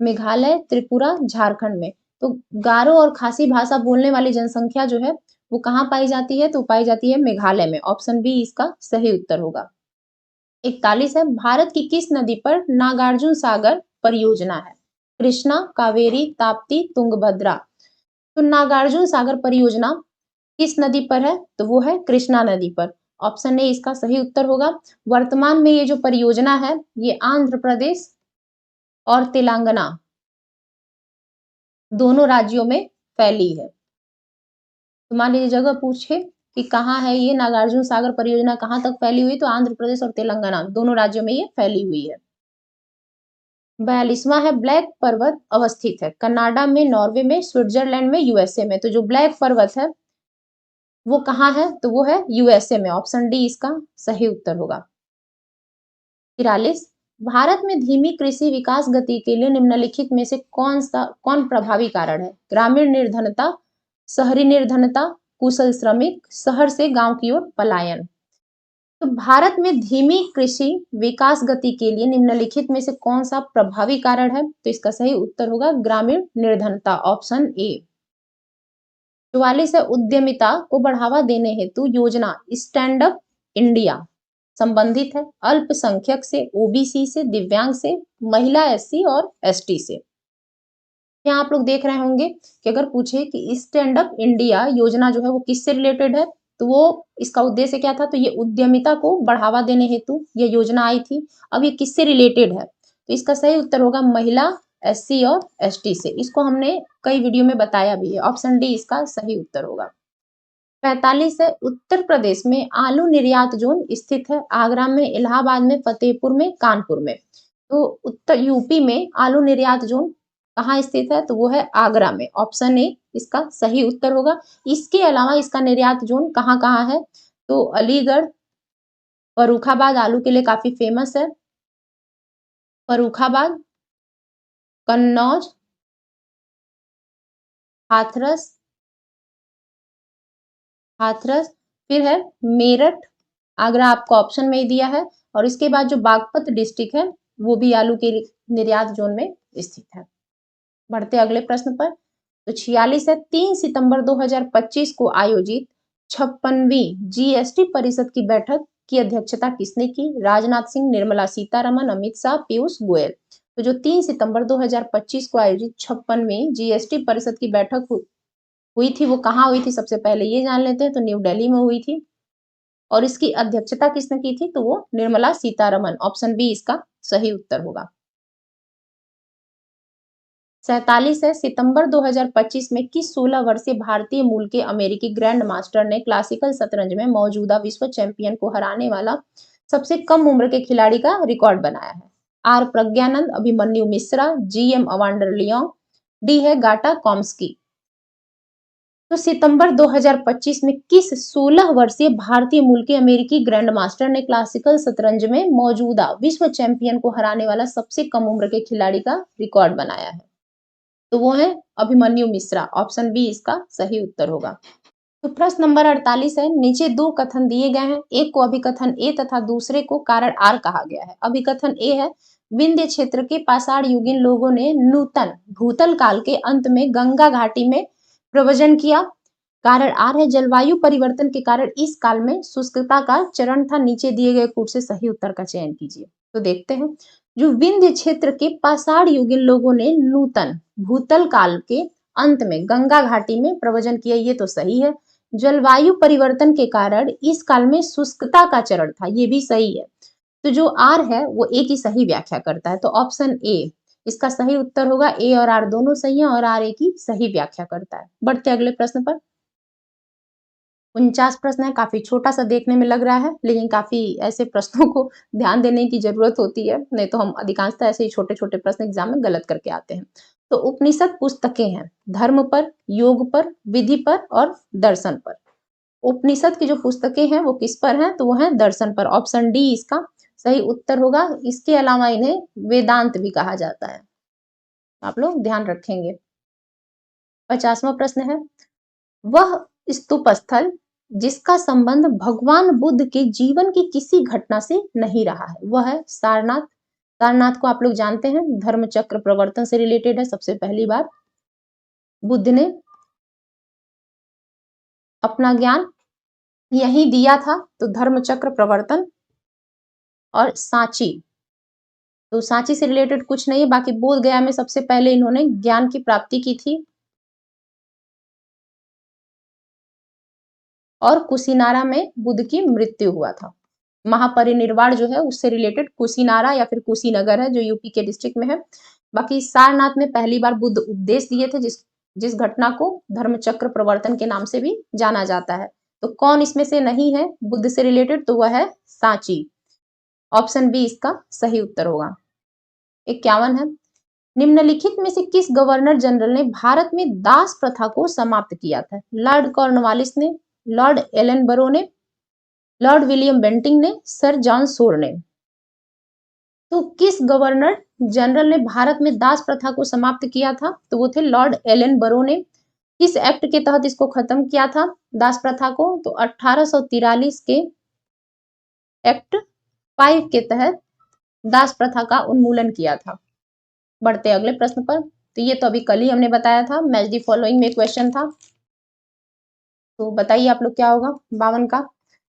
मेघालय, त्रिपुरा, झारखंड में। तो गारो और खासी भाषा बोलने वाली जनसंख्या जो है वो कहाँ पाई जाती है? तो पाई जाती है मेघालय में। ऑप्शन बी इसका सही उत्तर होगा। 41 है, भारत की किस नदी पर नागार्जुन सागर परियोजना है? कृष्णा, कावेरी, ताप्ती, तुंगभद्रा। तो नागार्जुन सागर परियोजना किस नदी पर है? तो वो है कृष्णा नदी पर। ऑप्शन ए इसका सही उत्तर होगा। वर्तमान में ये जो परियोजना है ये आंध्र प्रदेश और तेलंगाना दोनों राज्यों में फैली है। तो मान लीजिए जगह पूछे कि कहाँ है ये नागार्जुन सागर परियोजना, कहाँ तक फैली हुई? तो आंध्र प्रदेश और तेलंगाना दोनों राज्यों में ये फैली हुई है। 42वां है, ब्लैक पर्वत अवस्थित है कनाडा में, नॉर्वे में, स्विट्जरलैंड में, यूएसए में। तो जो ब्लैक पर्वत है वो कहाँ है? तो वो है यूएसए में। ऑप्शन डी इसका सही उत्तर होगा। 43, भारत में धीमी कृषि विकास गति के लिए निम्नलिखित में से कौन प्रभावी कारण है? ग्रामीण निर्धनता, शहरी निर्धनता, कुशल श्रमिक, शहर से गांव की ओर पलायन। तो भारत में धीमी कृषि विकास गति के लिए निम्नलिखित में से कौन सा प्रभावी कारण है? तो इसका सही उत्तर होगा ग्रामीण निर्धनता। Option A. 44 है, उद्यमिता को बढ़ावा देने हेतु योजना स्टैंड अप इंडिया संबंधित है अल्पसंख्यक से, ओबीसी से, दिव्यांग से, महिला, एससी और एसटी से। यहाँ आप लोग देख रहे होंगे कि अगर पूछे कि स्टैंड अप इंडिया योजना जो है वो किससे रिलेटेड है, तो वो इसका उद्देश्य क्या था? तो ये उद्यमिता को बढ़ावा देने हेतु ये योजना आई थी। अब ये किससे रिलेटेड है? तो इसका सही उत्तर होगा महिला, एससी और एसटी से। इसको हमने कई वीडियो में बताया भी है। ऑप्शन डी इसका सही उत्तर होगा। 45 है, उत्तर प्रदेश में आलू निर्यात जोन स्थित है आगरा में, इलाहाबाद में, फतेहपुर में, कानपुर में। तो उत्तर यूपी में आलू निर्यात जोन कहाँ स्थित है? तो वो है आगरा में। ऑप्शन ए इसका सही उत्तर होगा। इसके अलावा इसका निर्यात जोन कहाँ कहाँ है? तो अलीगढ़, फर्रुखाबाद आलू के लिए काफी फेमस है, फर्रुखाबाद, कन्नौज, हाथरस, हाथरस, फिर है मेरठ। आगरा आपको ऑप्शन में ही दिया है। और इसके बाद जो बागपत डिस्ट्रिक्ट है वो भी आलू के निर्यात जोन में स्थित है। बढ़ते अगले प्रश्न पर। तो 46 है, 3 सितंबर 2025 को आयोजित 56वीं जीएसटी परिषद की बैठक की अध्यक्षता किसने की? राजनाथ सिंह, निर्मला सीतारमन, अमित शाह, पीयूष गोयल। तो जो 3 सितंबर 2025 को आयोजित 56वीं जीएसटी परिषद की बैठक हुई थी वो कहाँ हुई थी सबसे पहले ये जान लेते हैं। तो न्यू दिल्ली में हुई थी और इसकी अध्यक्षता किसने की थी? तो वो निर्मला सीतारमन। ऑप्शन बी इसका सही उत्तर होगा। 47 है, सितंबर 2025 में किस 16 वर्षीय भारतीय मूल के अमेरिकी ग्रैंड मास्टर ने क्लासिकल शतरंज में मौजूदा विश्व चैंपियन को हराने वाला सबसे कम उम्र के खिलाड़ी का रिकॉर्ड बनाया है? R Praggnanandhaa, Abhimanyu Mishra, G M Awonder Liang, डी है गाटा कॉम्स्की। तो सितंबर 2025 में किस 16 वर्षीय भारतीय मूल के अमेरिकी ग्रैंड मास्टर ने क्लासिकल शतरंज में मौजूदा विश्व चैंपियन को हराने वाला सबसे कम उम्र के खिलाड़ी का रिकॉर्ड बनाया है? तो वो है अभिमन्यु मिश्रा। ऑप्शन बी इसका सही उत्तर होगा। तो प्रश्न नंबर 48 है, नीचे दो कथन दिए गए हैं, एक को अभिकथन ए तथा दूसरे को कारण आर कहा गया है। अभिकथन ए है, विंध्य क्षेत्र के पाषाण युगीन लोगों ने नूतन भूतल काल के अंत में गंगा घाटी में प्रव्रजन किया। कारण आर है, जलवायु परिवर्तन के कारण इस काल में शुष्कता का चरण था। नीचे दिए गए कूट से सही उत्तर का चयन कीजिए। तो देखते हैं, जो विंध्य क्षेत्र के पाषाण युगीन लोगों ने नूतन भूतल काल के अंत में गंगा घाटी में प्रव्रजन किया, ये तो सही है। जलवायु परिवर्तन के कारण इस काल में शुष्कता का चरण था, ये भी सही है। तो जो आर है वो ए की सही व्याख्या करता है। तो ऑप्शन ए इसका सही उत्तर होगा। ए और आर दोनों सही है और आर ए की सही व्याख्या करता है। बढ़ते अगले प्रश्न पर। 49 प्रश्न है, काफी छोटा सा देखने में लग रहा है, लेकिन काफी ऐसे प्रश्नों को ध्यान देने की जरूरत होती है, नहीं तो हम अधिकांशतः ऐसे ही छोटे छोटे प्रश्न एग्जाम में गलत करके आते हैं। तो उपनिषद पुस्तकें हैं धर्म पर, योग पर, विधि पर और दर्शन पर। उपनिषद की जो पुस्तकें हैं वो किस पर हैं? तो वो है दर्शन पर। ऑप्शन डी इसका सही उत्तर होगा। इसके अलावा इन्हें वेदांत भी कहा जाता है, आप लोग ध्यान रखेंगे। 50वां प्रश्न है, वह स्तूप स्थल जिसका संबंध भगवान बुद्ध के जीवन की किसी घटना से नहीं रहा है, वह है सारनाथ। सारनाथ को आप लोग जानते हैं, धर्म चक्र प्रवर्तन से रिलेटेड है। सबसे पहली बार बुद्ध ने अपना ज्ञान यही दिया था। तो धर्म चक्र प्रवर्तन और सांची, तो सांची से रिलेटेड कुछ नहीं है, बाकी बोध गया में सबसे पहले इन्होंने ज्ञान की प्राप्ति की थी। और कुशीनारा में बुद्ध की मृत्यु हुआ था। महापरिनिर्वाण जो है उससे रिलेटेड कुशीनारा या फिर कुशीनगर है जो यूपी के डिस्ट्रिक्ट में है। बाकी सारनाथ में पहली बार बुद्ध उपदेश दिए थे, जिस घटना को धर्म चक्र प्रवर्तन के नाम से भी जाना जाता है। तो कौन इसमें से नहीं है बुद्ध से रिलेटेड? तो वह है सांची। ऑप्शन बी इसका सही उत्तर होगा। 51 है, निम्नलिखित में से किस गवर्नर जनरल ने भारत में दास प्रथा को समाप्त किया था? लॉर्ड कॉर्नवालिस ने, लॉर्ड एलन बरो ने, लॉर्ड विलियम बेंटिंग ने, सर जॉन सोर ने। तो किस गवर्नर जनरल ने भारत में दास प्रथा को समाप्त किया था? तो वो थे लॉर्ड एलन बरो ने। किस एक्ट के तहत इसको खत्म किया था दास प्रथा को? तो 1843 के एक्ट 5 के तहत दास प्रथा का उन्मूलन किया था। बढ़ते अगले प्रश्न पर। तो ये तो अभी कल ही हमने बताया था, मैच दी फॉलोइंग में क्वेश्चन था। तो बताइए आप लोग क्या होगा 52 का।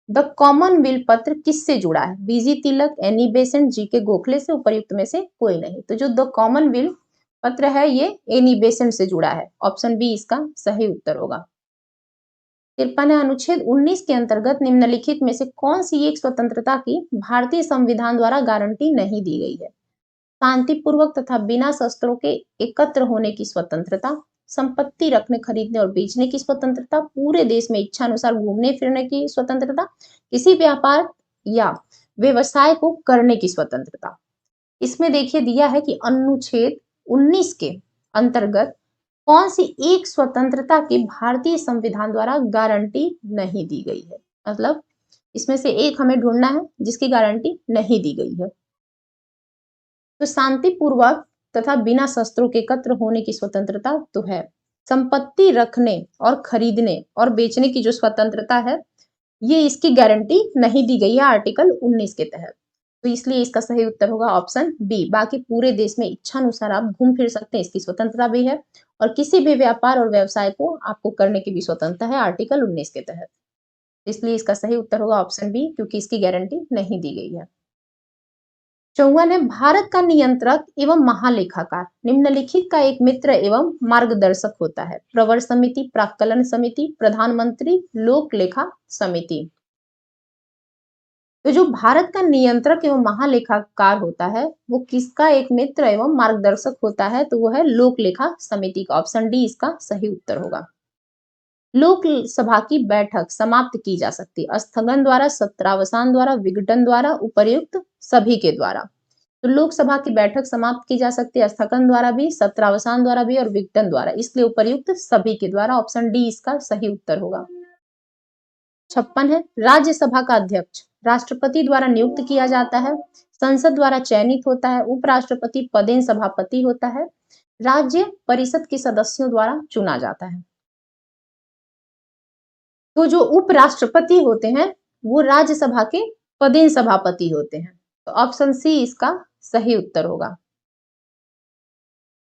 द कॉमनवेल्थ पत्र किससे जुड़ा है? बीजी तिलक, एनी बेसेंट, जी के गोखले से उपर्युक्त में से कोई नहीं। तो जो द कॉमनवेल्थ पत्र है ये एनी बेसेंट से जुड़ा है। ऑप्शन बी इसका सही उत्तर होगा। 53 अनुच्छेद 19 के अंतर्गत निम्नलिखित में से कौन सी एक स्वतंत्रता की भारतीय संविधान द्वारा गारंटी नहीं दी गई है? शांतिपूर्वक तथा बिना शस्त्रों के एकत्र होने की स्वतंत्रता, संपत्ति रखने खरीदने और बेचने की स्वतंत्रता, पूरे देश में इच्छा अनुसार घूमने फिरने की स्वतंत्रता, किसी व्यापार या व्यवसाय को करने की स्वतंत्रता। इसमें देखिए दिया है कि अनुच्छेद 19 के अंतर्गत कौन सी एक स्वतंत्रता की भारतीय संविधान द्वारा गारंटी नहीं दी गई है। मतलब इसमें से एक हमें ढूंढना है जिसकी गारंटी नहीं दी गई है। तो शांतिपूर्वक तथा बिना शस्त्रों के एकत्र होने की स्वतंत्रता तो है। संपत्ति रखने और खरीदने और बेचने की जो स्वतंत्रता है ये इसकी गारंटी नहीं दी गई है आर्टिकल 19 के तहत। तो इसलिए इसका सही उत्तर होगा ऑप्शन बी। बाकी पूरे देश में इच्छा अनुसार आप घूम फिर सकते हैं, इसकी स्वतंत्रता भी है। और किसी भी व्यापार और व्यवसाय को आपको करने की भी स्वतंत्रता है आर्टिकल 19 के तहत। इसलिए इसका सही उत्तर होगा ऑप्शन बी, क्योंकि इसकी गारंटी नहीं दी गई है। 54 है, भारत का नियंत्रक एवं महालेखाकार निम्नलिखित का एक मित्र एवं मार्गदर्शक होता है। प्रवर समिति, प्राक्कलन समिति, प्रधानमंत्री, लोक लेखा समिति। तो जो भारत का नियंत्रक एवं महालेखाकार होता है वो किसका एक मित्र एवं मार्गदर्शक होता है? तो वो है लोक लेखा समिति का। ऑप्शन डी इसका सही उत्तर होगा। लोकसभा की बैठक समाप्त की जा सकती है स्थगन द्वारा, सत्रावसान द्वारा, विघटन द्वारा, उपर्युक्त सभी के द्वारा। तो लोकसभा की बैठक समाप्त की जा सकती है स्थगन द्वारा भी, सत्रावसान द्वारा भी और विघटन द्वारा, इसलिए उपर्युक्त सभी के द्वारा। ऑप्शन डी इसका सही उत्तर होगा। 56 है, राज्यसभा का अध्यक्ष राष्ट्रपति द्वारा नियुक्त किया जाता है, संसद द्वारा चयनित होता है, उपराष्ट्रपति पदेन सभापति होता है, राज्य परिषद के सदस्यों द्वारा चुना जाता है। तो जो उपराष्ट्रपति होते हैं वो राज्यसभा के पदेन सभापति होते हैं। तो ऑप्शन सी इसका सही उत्तर होगा।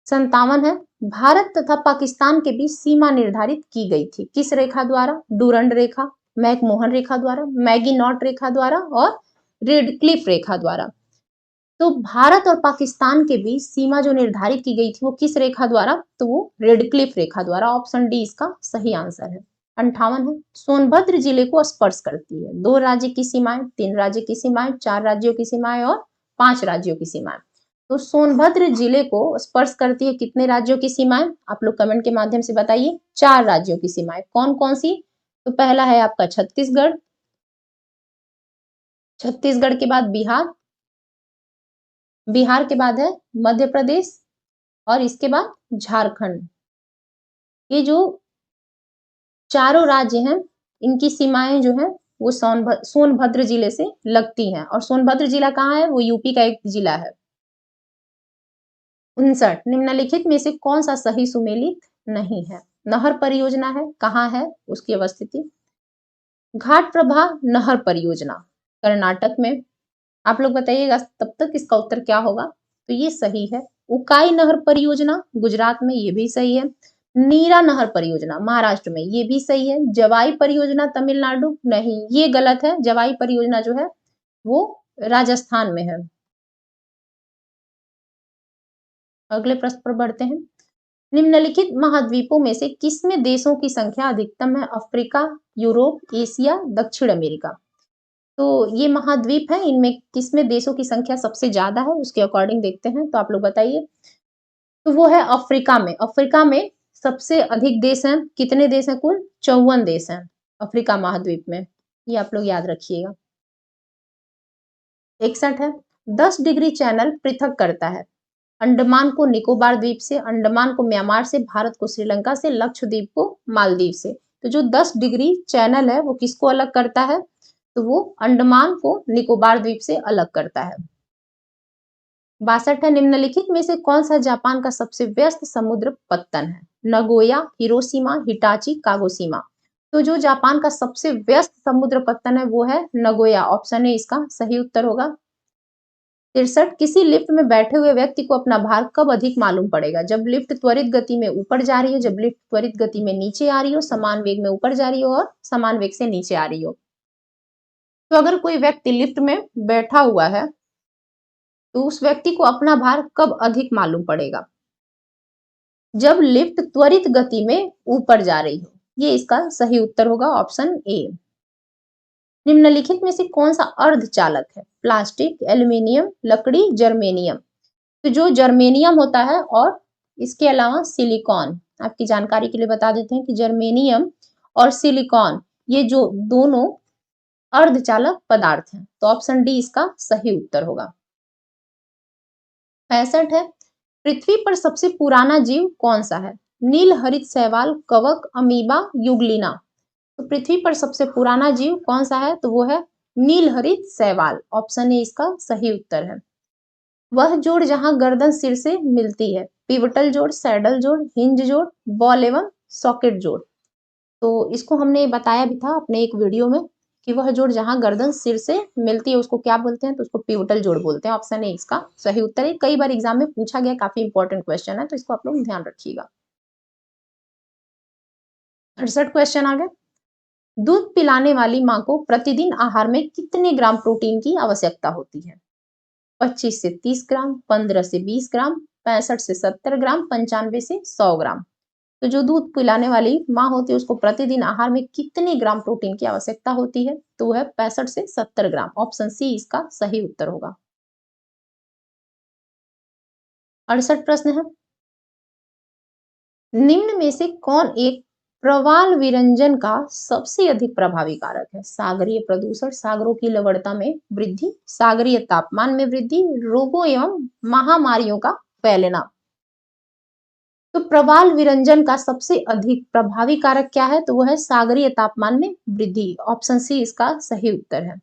57 है, भारत तथा पाकिस्तान के बीच सीमा निर्धारित की गई थी किस रेखा द्वारा? डूरंड रेखा, मैकमोहन रेखा द्वारा, मैगी नॉट रेखा द्वारा और रेडक्लिफ रेखा द्वारा। तो भारत और पाकिस्तान के बीच सीमा जो निर्धारित की गई थी वो किस रेखा द्वारा? तो वो रेडक्लिफ रेखा द्वारा। ऑप्शन डी इसका सही आंसर है। 58 है, सोनभद्र जिले को स्पर्श करती है 2 राज्य की सीमाएं, 3 राज्य की सीमाएं, 4 राज्यों की सीमाएं और 5 राज्यों की सीमाएं। तो सोनभद्र जिले को स्पर्श करती है कितने राज्यों की सीमाएं? आप लोग कमेंट के माध्यम से बताइए। 4 राज्यों की सीमाएं कौन कौन सी? तो पहला है आपका छत्तीसगढ़, छत्तीसगढ़ के बाद बिहार, बिहार के बाद है मध्य प्रदेश और इसके बाद झारखंड। ये जो चारों राज्य हैं इनकी सीमाएं जो है वो सोनभद्र जिले से लगती हैं। और सोनभद्र जिला कहाँ है? वो यूपी का एक जिला है। 59, निम्नलिखित में से कौन सा सही सुमेलित नहीं है? नहर परियोजना है, कहाँ है उसकी अवस्थिति? घाट प्रभा नहर परियोजना कर्नाटक में। आप लोग बताइएगा तब तक इसका उत्तर क्या होगा? तो ये सही है। उकाई नहर परियोजना गुजरात में, ये भी सही है। नीरा नहर परियोजना महाराष्ट्र में, ये भी सही है। जवाई परियोजना तमिलनाडु, नहीं ये गलत है। जवाई परियोजना जो है वो राजस्थान में है। अगले प्रश्न पर बढ़ते हैं। निम्नलिखित महाद्वीपों में से किसमें देशों की संख्या अधिकतम है? अफ्रीका, यूरोप, एशिया, दक्षिण अमेरिका। तो ये महाद्वीप है, इनमें किसमें देशों की संख्या सबसे ज्यादा है उसके अकॉर्डिंग देखते हैं। तो आप लोग बताइए। तो वो है अफ्रीका में। अफ्रीका में सबसे अधिक देश हैं। कितने देश हैं? कुल 54 देश हैं अफ्रीका महाद्वीप में, ये आप लोग याद रखिएगा। 61 है, 10 डिग्री चैनल पृथक करता है अंडमान को निकोबार द्वीप से, अंडमान को म्यांमार से, भारत को श्रीलंका से, लक्षद्वीप को मालदीव से। तो जो 10 डिग्री चैनल है वो किसको अलग करता है? तो वो अंडमान को निकोबार द्वीप से अलग करता है। 62 है, निम्नलिखित में से कौन सा जापान का सबसे व्यस्त समुद्र पत्तन है? Nagoya, Hiroshima, Hitachi, Kagoshima. तो जो जापान का सबसे व्यस्त समुद्र पत्तन है वो है नगोया। ऑप्शन ए इसका सही उत्तर होगा। 63, किसी लिफ्ट में बैठे हुए व्यक्ति को अपना भार कब अधिक मालूम पड़ेगा? जब लिफ्ट त्वरित गति में ऊपर जा रही हो, जब लिफ्ट त्वरित गति में नीचे आ रही हो, समान वेग में ऊपर जा रही हो और समान वेग से नीचे आ रही हो। तो अगर कोई व्यक्ति लिफ्ट में बैठा हुआ है तो उस व्यक्ति को अपना भार कब अधिक मालूम पड़ेगा? जब लिफ्ट त्वरित गति में ऊपर जा रही हो। ये इसका सही उत्तर होगा। Option A. निम्नलिखित में से कौन सा अर्धचालक है? प्लास्टिक, एल्यूमिनियम, लकड़ी, जर्मेनियम। तो जो जर्मेनियम होता है और इसके अलावा सिलिकॉन, आपकी जानकारी के लिए बता देते हैं कि जर्मेनियम और सिलिकॉन ये जो दोनों अर्धचालक पदार्थ हैं। तो ऑप्शन डी इसका सही उत्तर होगा। 65 है, पृथ्वी पर सबसे पुराना जीव कौन सा है? नील हरित शैवाल, कवक, अमीबा, युगलिना। तो पृथ्वी पर सबसे पुराना जीव कौन सा है? तो वो है नील हरित शैवाल। ऑप्शन ए इसका सही उत्तर है। वह जोड़ जहां गर्दन सिर से मिलती है। पिवटल जोड़, सैडल जोड़, हिंज जोड़, बॉल एवं सॉकेट जोड़। तो इसको हमने बताया भी था अपने एक वीडियो में कि वह जोड़ जहां गर्दन सिर से मिलती है उसको क्या बोलते हैं? तो उसको पिवटल जोड़ बोलते हैं। ऑप्शन ए इसका सही उत्तर है। कई बार एग्जाम में पूछा गया, काफी इंपॉर्टेंट क्वेश्चन है, तो इसको आप लोग ध्यान रखिएगा। 68 क्वेश्चन आ गया। दूध पिलाने वाली माँ को प्रतिदिन आहार में कितने ग्राम प्रोटीन की आवश्यकता होती है? 25 से 30 ग्राम, 15 से 20 ग्राम, 65 से 70 ग्राम, 95 से 100 ग्राम। तो जो दूध पिलाने वाली माँ होती है उसको प्रतिदिन आहार में कितने ग्राम प्रोटीन की आवश्यकता होती है? तो वो है 65 से 70 ग्राम। ऑप्शन सी इसका सही उत्तर होगा। 68 प्रश्न है, निम्न में से कौन एक प्रवाल विरंजन का सबसे अधिक प्रभावी कारक है? सागरीय प्रदूषण, सागरों की लवणता में वृद्धि, सागरीय तापमान में वृद्धि, रोगों एवं महामारियों का फैलना। तो प्रवाल विरंजन का सबसे अधिक प्रभावी कारक क्या है? तो वो है सागरीय तापमान में वृद्धि। ऑप्शन सी इसका सही उत्तर है।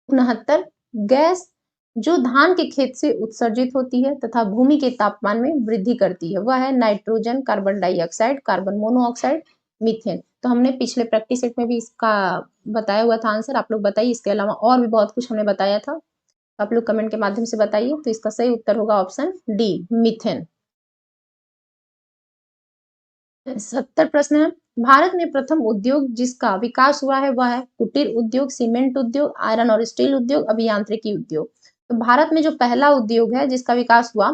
69 गैस जो धान के खेत से उत्सर्जित होती है तथा भूमि के तापमान में वृद्धि करती है वह है nitrogen, carbon dioxide, carbon monoxide, methane. तो हमने पिछले प्रैक्टिस सेट में भी इसका बताया हुआ था आंसर, आप लोग बताइए। इसके अलावा और भी बहुत कुछ हमने बताया था, आप लोग कमेंट के माध्यम से बताइए। तो इसका सही उत्तर होगा ऑप्शन डी, मीथेन। 70 प्रश्न है, भारत में प्रथम उद्योग जिसका विकास हुआ है वह है कुटीर उद्योग, सीमेंट उद्योग, आयरन और स्टील उद्योग, अभियांत्रिकी उद्योग। तो भारत में जो पहला उद्योग है जिसका विकास हुआ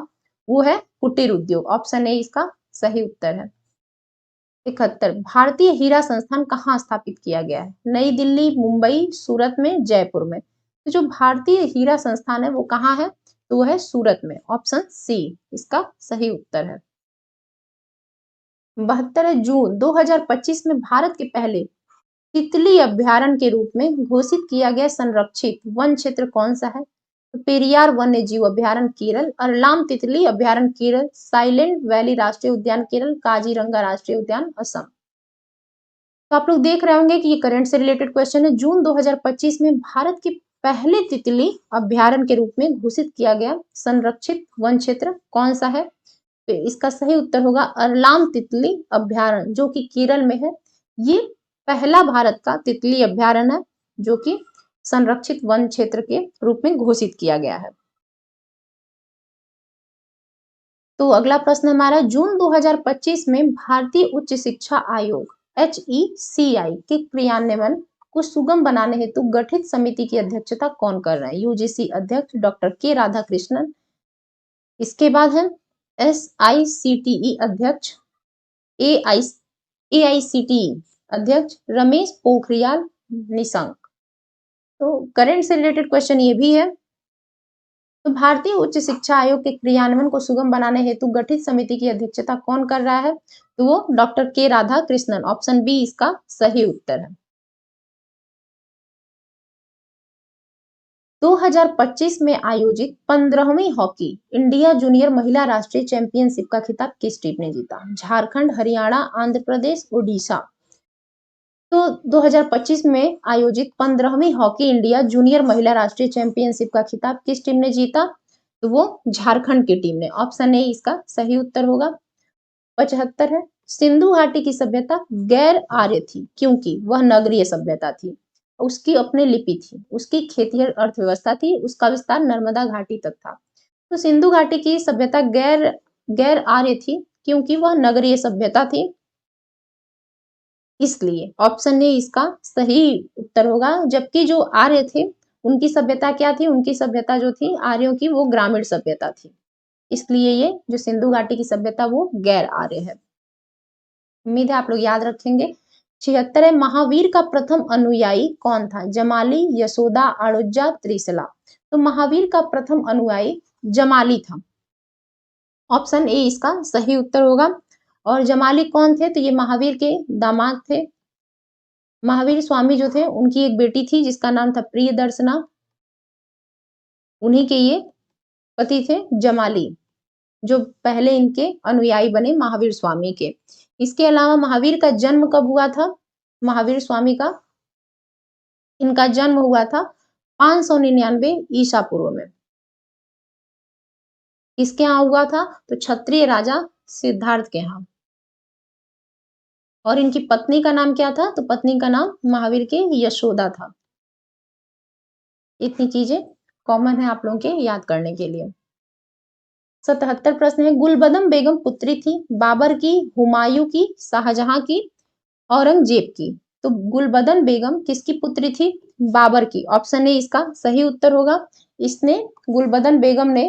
वो है कुटीर उद्योग। ऑप्शन ए इसका सही उत्तर है। 71 भारतीय हीरा संस्थान कहाँ स्थापित किया गया है? नई दिल्ली, मुंबई, सूरत में, जयपुर में। तो जो भारतीय हीरा संस्थान है वो कहाँ है? तो वो है सूरत में। ऑप्शन सी इसका सही उत्तर है। 72 जून 2025 में भारत के पहले तितली अभ्यारण्य के रूप में घोषित किया गया संरक्षित वन क्षेत्र कौन सा है? तो पेरियार वन्य जीव अभ्यारण्य केरल, अरलाम तितली अभ्यारण्य केरल, साइलेंट वैली राष्ट्रीय उद्यान केरल, काजीरंगा राष्ट्रीय उद्यान असम। तो आप लोग देख रहे होंगे कि ये करंट से रिलेटेड क्वेश्चन है। जून 2025 में भारत के पहले तितली अभ्यारण्य के रूप में घोषित किया गया संरक्षित वन क्षेत्र कौन सा है? तो इसका सही उत्तर होगा अरलाम तितली अभ्यारण्य जो कि केरल में है। ये पहला भारत का तितली अभ्यारण्य है जो कि संरक्षित वन क्षेत्र के रूप में घोषित किया गया है। तो अगला प्रश्न हमारा, जून 2025 में भारतीय उच्च शिक्षा आयोग HECI के क्रियान्वयन को सुगम बनाने हेतु गठित समिति की अध्यक्षता कौन कर रहे हैं? यूजीसी अध्यक्ष डॉक्टर के राधाकृष्णन। इसके बाद है SICTE अध्यक्ष AICTE अध्यक्ष रमेश पोखरियाल निशंक। तो करंट से रिलेटेड क्वेश्चन ये भी है। तो भारतीय उच्च शिक्षा आयोग के क्रियान्वयन को सुगम बनाने हेतु गठित समिति की अध्यक्षता कौन कर रहा है? तो वो डॉक्टर के राधाकृष्णन। ऑप्शन बी इसका सही उत्तर है। 2025 में आयोजित 15वीं हॉकी इंडिया जूनियर महिला राष्ट्रीय चैंपियनशिप का खिताब किस टीम ने जीता? झारखंड, हरियाणा, आंध्र प्रदेश, उड़ीसा। तो 2025 में आयोजित 15वीं हॉकी इंडिया जूनियर महिला राष्ट्रीय चैंपियनशिप का खिताब किस टीम ने जीता? तो वो झारखंड की टीम ने। ऑप्शन ए इसका सही उत्तर होगा। 75 है, सिंधु घाटी की सभ्यता गैर आर्य थी क्योंकि वह नगरीय सभ्यता थी, उसकी अपनी लिपि थी, उसकी खेती अर्थव्यवस्था थी, उसका विस्तार नर्मदा घाटी तक था। तो सिंधु घाटी की सभ्यता गैर गैर आर्य थी क्योंकि वह नगरीय सभ्यता थी, इसलिए ऑप्शन ए इसका सही उत्तर होगा। जबकि जो आर्य थे उनकी सभ्यता क्या थी? उनकी सभ्यता जो थी आर्यों की वो ग्रामीण सभ्यता थी, इसलिए ये जो सिंधु घाटी की सभ्यता वो गैर आर्य है। उम्मीद है आप लोग याद रखेंगे। 76 है, महावीर का प्रथम अनुयायी कौन था? जमाली, यशोदा, अड़ुज्जा, त्रिशला। तो महावीर का प्रथम अनुयायी जमाली था। ऑप्शन ए इसका सही उत्तर होगा। और जमाली कौन थे? तो ये महावीर के दामाद थे। महावीर स्वामी जो थे उनकी एक बेटी थी जिसका नाम था प्रियदर्शना, उन्हीं के ये पति थे जमाली, जो पहले इनके अनुयायी बने महावीर स्वामी के। इसके अलावा महावीर का जन्म कब हुआ था? महावीर स्वामी का इनका जन्म हुआ था 599 ईसा पूर्व में। किसके यहाँ हुआ था? तो क्षत्रिय राजा सिद्धार्थ के यहाँ। और इनकी पत्नी का नाम क्या था? तो पत्नी का नाम महावीर के यशोदा था। इतनी चीजें कॉमन है आप लोगों के याद करने के लिए। 77 प्रश्न है, गुलबदम बेगम पुत्री थी बाबर की, हुमायूं की, शाहजहां की, औरंगजेब की। तो गुलबदन बेगम किसकी पुत्री थी? बाबर की। ऑप्शन ए इसका सही उत्तर होगा। इसने गुलबदन बेगम ने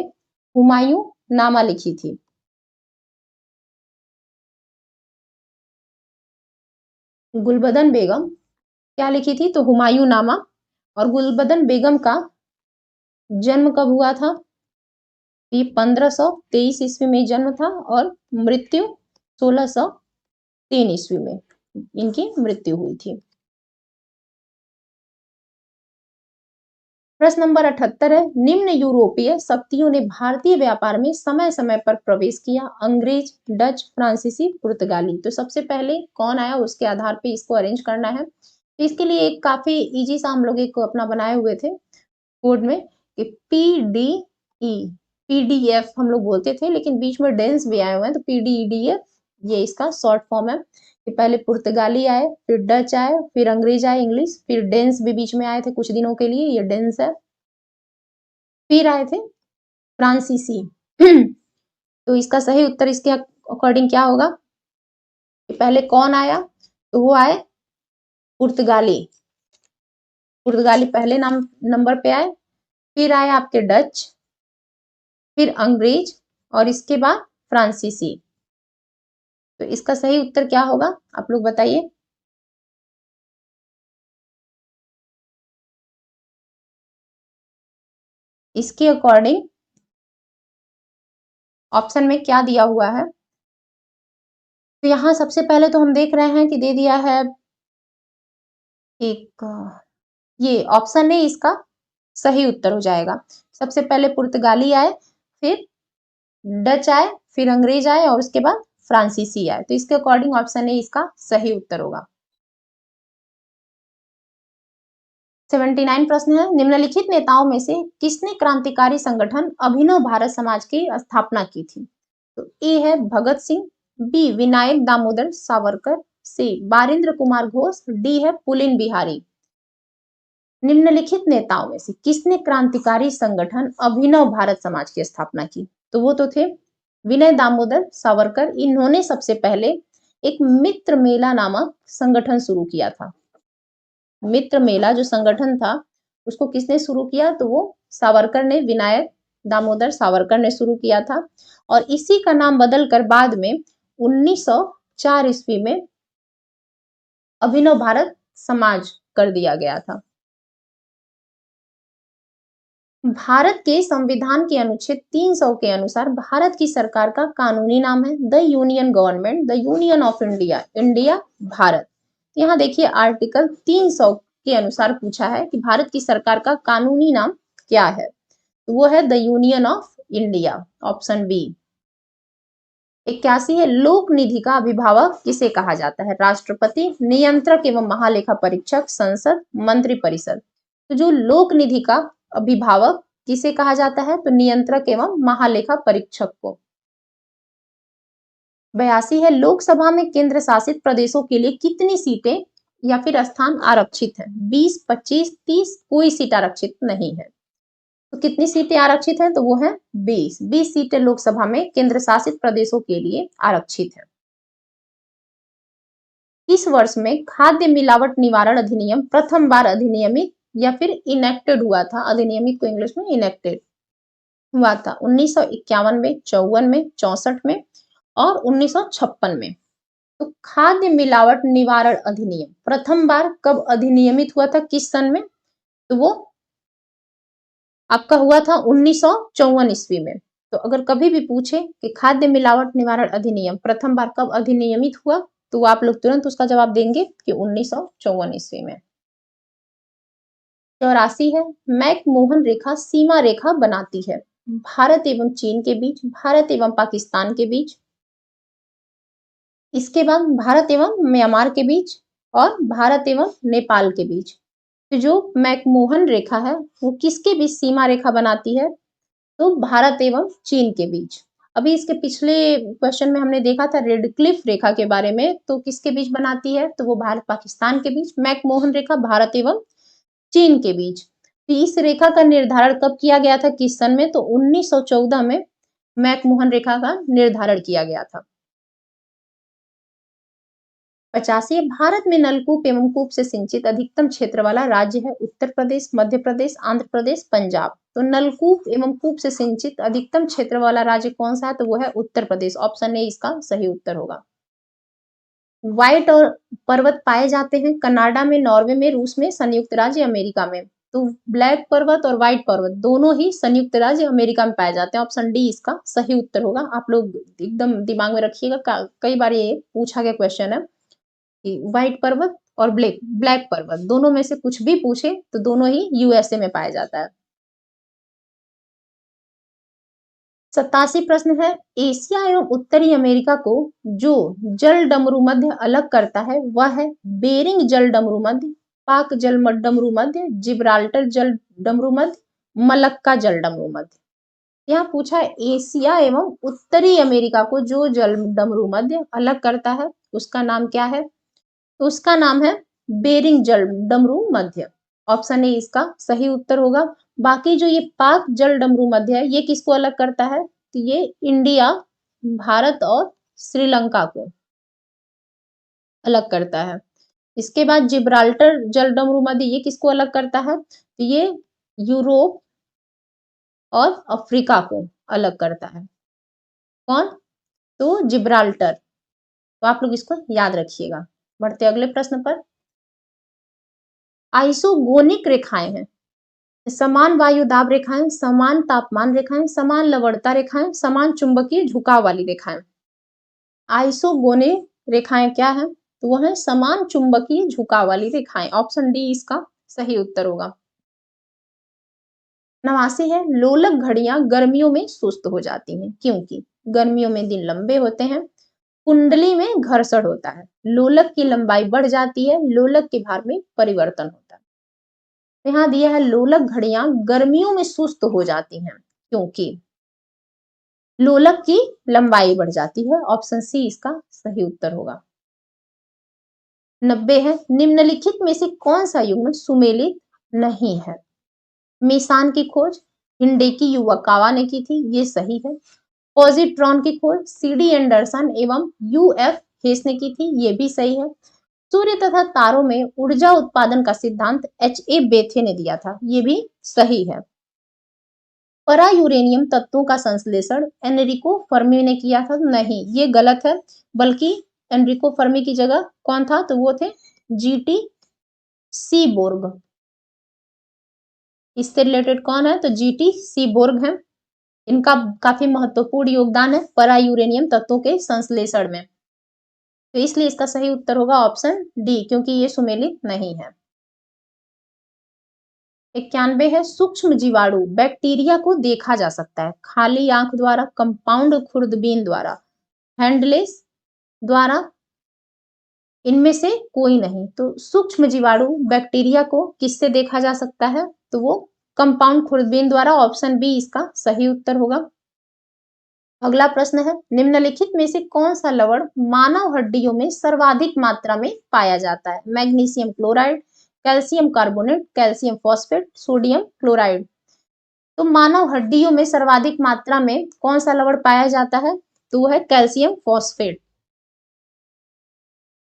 हुमायूं नामा लिखी थी। गुलबदन बेगम क्या लिखी थी? तो हुमायूं नामा। और गुलबदन बेगम का जन्म कब हुआ था? ये 1523 ईस्वी में जन्म था और मृत्यु 1603 ईस्वी में इनकी मृत्यु हुई थी। प्रश्न नंबर 78 है, निम्न यूरोपीय शक्तियों ने भारतीय व्यापार में समय समय पर प्रवेश किया? अंग्रेज, डच, फ्रांसीसी, पुर्तगाली। तो सबसे पहले कौन आया उसके आधार पे इसको अरेंज करना है। तो इसके लिए एक काफी इजी सा हम लोग एक अपना बनाए हुए थे कोड में कि पीडीएफ हम लोग बोलते थे, लेकिन बीच में डेंस भी आए हुए हैं तो पीडीईडीएफ ये इसका शॉर्ट फॉर्म है। कि पहले पुर्तगाली आए, फिर डच आए, फिर अंग्रेज आए, इंग्लिश, फिर डेंस भी बीच में आए थे कुछ दिनों के लिए, ये डेंस है। फिर आए थे फ्रांसीसी। तो इसका सही उत्तर इसके अकॉर्डिंग क्या होगा? पहले कौन आया? तो वो आए पुर्तगाली। पुर्तगाली पहले नंबर पे आए, फिर आए आपके डच, फिर अंग्रेज और इसके बाद फ्रांसीसी। तो इसका सही उत्तर क्या होगा आप लोग बताइए। इसके अकॉर्डिंग ऑप्शन में क्या दिया हुआ है? तो यहां सबसे पहले तो हम देख रहे हैं कि दे दिया है एक, ये ऑप्शन है इसका सही उत्तर हो जाएगा। सबसे पहले पुर्तगाली आए, फिर डच आए, फिर अंग्रेज आए और उसके बाद फ्रांसीसी आए। तो इसके अकॉर्डिंग ऑप्शन ए इसका सही उत्तर होगा। 79 प्रश्न है, निम्नलिखित नेताओं में से किसने क्रांतिकारी संगठन अभिनव भारत समाज की स्थापना की थी? तो ए है भगत सिंह, बी विनायक दामोदर सावरकर, सी बारिंद्र कुमार घोष, डी है पुलिन बिहारी। निम्नलिखित नेताओं में से किसने क्रांतिकारी संगठन अभिनव भारत समाज की स्थापना की? तो वो तो थे विनय दामोदर सावरकर। इन्होंने सबसे पहले एक मित्र मेला नामक संगठन शुरू किया था। मित्र मेला जो संगठन था उसको किसने शुरू किया? तो वो सावरकर ने, विनायक दामोदर सावरकर ने शुरू किया था। और इसी का नाम बदलकर बाद में 1904 ईस्वी में अभिनव भारत समाज कर दिया गया था। भारत के संविधान के अनुच्छेद 300 के अनुसार भारत की सरकार का कानूनी नाम है the union government, the Union of India, India Bharat. यहाँ देखिए आर्टिकल 300 के अनुसार पूछा है कि भारत की सरकार का कानूनी नाम क्या है? तो वो है the Union of India, option B. 81 है, लोक निधि का अभिभावक किसे कहा जाता है? राष्ट्रपति, नियंत्रक एवं महालेखा परीक्षक, संसद, मंत्री परिषद। तो जो लोक निधि का अभिभावक किसे कहा जाता है? तो नियंत्रक एवं महालेखा परीक्षक को। 82 है, लोकसभा में केंद्र शासित प्रदेशों के लिए कितनी सीटें या फिर स्थान आरक्षित है? 20, 25, 30, कोई सीट आरक्षित नहीं है। तो कितनी सीटें आरक्षित हैं? तो वो है 20। 20 सीटें लोकसभा में केंद्र शासित प्रदेशों के लिए आरक्षित है। इस वर्ष में खाद्य मिलावट निवारण अधिनियम प्रथम बार अधिनियमित या फिर इनेक्टेड हुआ था? अधिनियमित को इंग्लिश में इनेक्टेड हुआ था 1951 में, 54 में, 64 में और 1956 में। तो खाद्य मिलावट निवारण अधिनियम प्रथम बार कब अधिनियमित हुआ था, किस सन में? तो वो आपका हुआ था 1954 ईस्वी में। तो अगर कभी भी पूछे कि खाद्य मिलावट निवारण अधिनियम प्रथम बार कब अधिनियमित हुआ, तो आप लोग तुरंत उसका जवाब देंगे कि 1954 ईस्वी में। 84 है, मैकमोहन रेखा सीमा रेखा बनाती है भारत एवं चीन के बीच, भारत एवं पाकिस्तान के बीच, इसके बाद भारत एवं म्यांमार के बीच और भारत एवं नेपाल के बीच। तो जो मैकमोहन रेखा है वो किसके बीच सीमा रेखा बनाती है? तो भारत एवं चीन के बीच। अभी इसके पिछले क्वेश्चन में हमने देखा था रेडक्लिफ रेखा के बारे में, तो किसके बीच बनाती है? तो वो भारत पाकिस्तान के बीच। मैकमोहन रेखा भारत एवं चीन के बीच। तो इस रेखा का निर्धारण कब किया गया था, किस सन में? तो 1914 में मैकमोहन रेखा का निर्धारण किया गया था। 85 भारत में नलकूप एवं कूप से सिंचित अधिकतम क्षेत्र वाला राज्य है उत्तर प्रदेश, मध्य प्रदेश, आंध्र प्रदेश, पंजाब। तो नलकूप एवं कूप से सिंचित अधिकतम क्षेत्र वाला राज्य कौन सा है? तो वो है उत्तर प्रदेश। ऑप्शन ए इसका सही उत्तर होगा। व्हाइट और पर्वत पाए जाते हैं कनाडा में, नॉर्वे में, रूस में, संयुक्त राज्य अमेरिका में। तो ब्लैक पर्वत और व्हाइट पर्वत दोनों ही संयुक्त राज्य अमेरिका में पाए जाते हैं। ऑप्शन डी इसका सही उत्तर होगा। आप लोग एकदम दिमाग में रखिएगा, कई बार ये पूछा गया क्वेश्चन है कि व्हाइट पर्वत और ब्लैक ब्लैक पर्वत दोनों में से कुछ भी पूछे तो दोनों ही यूएसए में पाया जाता है। 87 प्रश्न है, एशिया एवं उत्तरी अमेरिका को जो जल डमरू मध्य अलग करता है वह है बेरिंग जल डमरू मध्य, पाक जल डमरू मध्य, जिब्राल्टर जल डमरू मध्य, मलक्का जल डमरू मध्य। यहाँ पूछा है एशिया एवं उत्तरी अमेरिका को जो जल डमरू मध्य अलग करता है उसका नाम क्या है? तो उसका नाम है बेरिंग जल डमरू मध्य। ऑप्शन ए इसका सही उत्तर होगा। बाकी जो ये पाक जल डमरू मध्य है ये किसको अलग करता है? तो ये इंडिया, भारत और श्रीलंका को अलग करता है। इसके बाद जिब्राल्टर जल डमरू मध्य ये किसको अलग करता है? तो ये यूरोप और अफ्रीका को अलग करता है। कौन? तो जिब्राल्टर। तो आप लोग इसको याद रखिएगा। बढ़ते अगले प्रश्न पर। आइसोगोनिक रेखाएं हैं समान वायु दाब रेखाएं, समान तापमान रेखाएं, समान लवणता रेखाएं, समान चुंबकीय झुकाव वाली रेखाएं। आइसोगोनिक रेखाएं क्या है? तो वो है समान चुंबकीय झुकाव वाली रेखाएं। ऑप्शन डी इसका सही उत्तर होगा। 89 है, लोलक घड़ियां गर्मियों में सुस्त हो जाती हैं क्योंकि गर्मियों में दिन लंबे होते हैं, कुंडली में घर्षण होता है, लोलक की लंबाई बढ़ जाती है, लोलक के भार में परिवर्तन होता है। यहाँ दिया है लोलक घड़ियां गर्मियों में सुस्त हो जाती हैं क्योंकि लोलक की लंबाई बढ़ जाती है। ऑप्शन सी इसका सही उत्तर होगा। 90 है, निम्नलिखित में से कौन सा युग्म सुमेलित नहीं है? मेसान की खोज हिंडेकी युवाकावा ने की थी, ये सही है। पॉजिट्रॉन की खोज सीडी एंडरसन एवं यूएफ हेस ने की थी, ये भी सही है। सूर्य तथा तारों में ऊर्जा उत्पादन का सिद्धांत एच ए बेथे ने दिया था, ये भी सही है। परा यूरेनियम तत्वों का संश्लेषण एनरिको फर्मी ने किया था, नहीं ये गलत है, बल्कि एनरिको फर्मी की जगह कौन था? तो वो थे जीटी सीबोर्ग। इससे रिलेटेड कौन है? तो जीटी सीबोर्ग है। इनका काफी महत्वपूर्ण योगदान है परा यूरेनियम तत्वों के संश्लेषण में। तो इसलिए इसका सही उत्तर होगा ऑप्शन डी, क्योंकि ये सुमेलित नहीं है। 91 है, सूक्ष्म जीवाणु बैक्टीरिया को देखा जा सकता है खाली आंख द्वारा, कंपाउंड खुर्दबीन द्वारा, हैंडलेस द्वारा, इनमें से कोई नहीं। तो सूक्ष्म जीवाणु बैक्टीरिया को किससे देखा जा सकता है? तो वो कंपाउंड खुर्दबीन द्वारा। ऑप्शन बी इसका सही उत्तर होगा। अगला प्रश्न है, निम्नलिखित में से कौन सा लवण मानव हड्डियों में सर्वाधिक मात्रा में पाया जाता है? Magnesium chloride, calcium carbonate, calcium phosphate, sodium chloride. तो मानव हड्डियों में सर्वाधिक मात्रा में कौन सा लवण पाया जाता है? तो वो है कैल्शियम फॉस्फेट।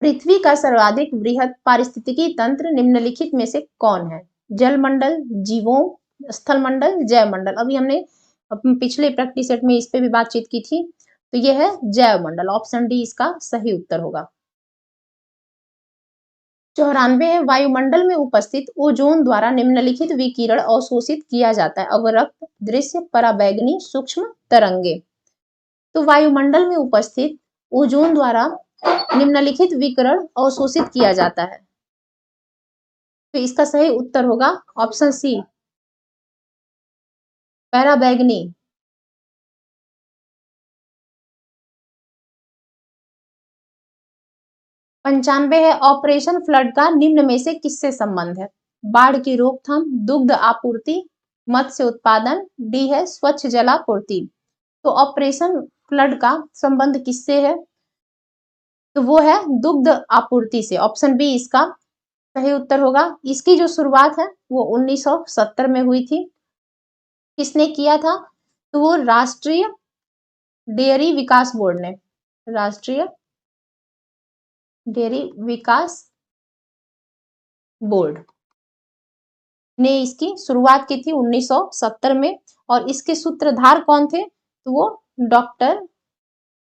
पृथ्वी का सर्वाधिक बृहद पारिस्थितिकी तंत्र निम्नलिखित में से कौन है? जलमंडल, जीवों, स्थल मंडल, जैव मंडल। अभी हमने पिछले प्रैक्टिस सेट में इस पे भी बातचीत की थी। तो यह है जैव मंडल। ऑप्शन डी इसका सही उत्तर होगा। 94 है, वायुमंडल में उपस्थित ओजोन द्वारा निम्नलिखित विकिरण अवशोषित किया जाता है? अवरक्त, दृश्य, पराबैंगनी, सूक्ष्म तरंगे। तो वायुमंडल में उपस्थित ओजोन द्वारा निम्नलिखित विकिरण अवशोषित किया जाता है। तो इसका सही उत्तर होगा ऑप्शन सी, पैराबैंगनी। 95 है, ऑपरेशन फ्लड का निम्न में से किससे संबंध है? बाढ़ की रोकथाम, दुग्ध आपूर्ति, मत्स्य उत्पादन, डी है स्वच्छ जलापूर्ति। तो ऑपरेशन फ्लड का संबंध किससे है? तो वो है दुग्ध आपूर्ति से। ऑप्शन बी इसका सही उत्तर होगा। इसकी जो शुरुआत है वो 1970 में हुई थी। किसने किया था? तो वो राष्ट्रीय डेयरी विकास बोर्ड ने, राष्ट्रीय डेयरी विकास बोर्ड ने इसकी शुरुआत की थी 1970 में, और इसके सूत्रधार कौन थे? तो वो डॉक्टर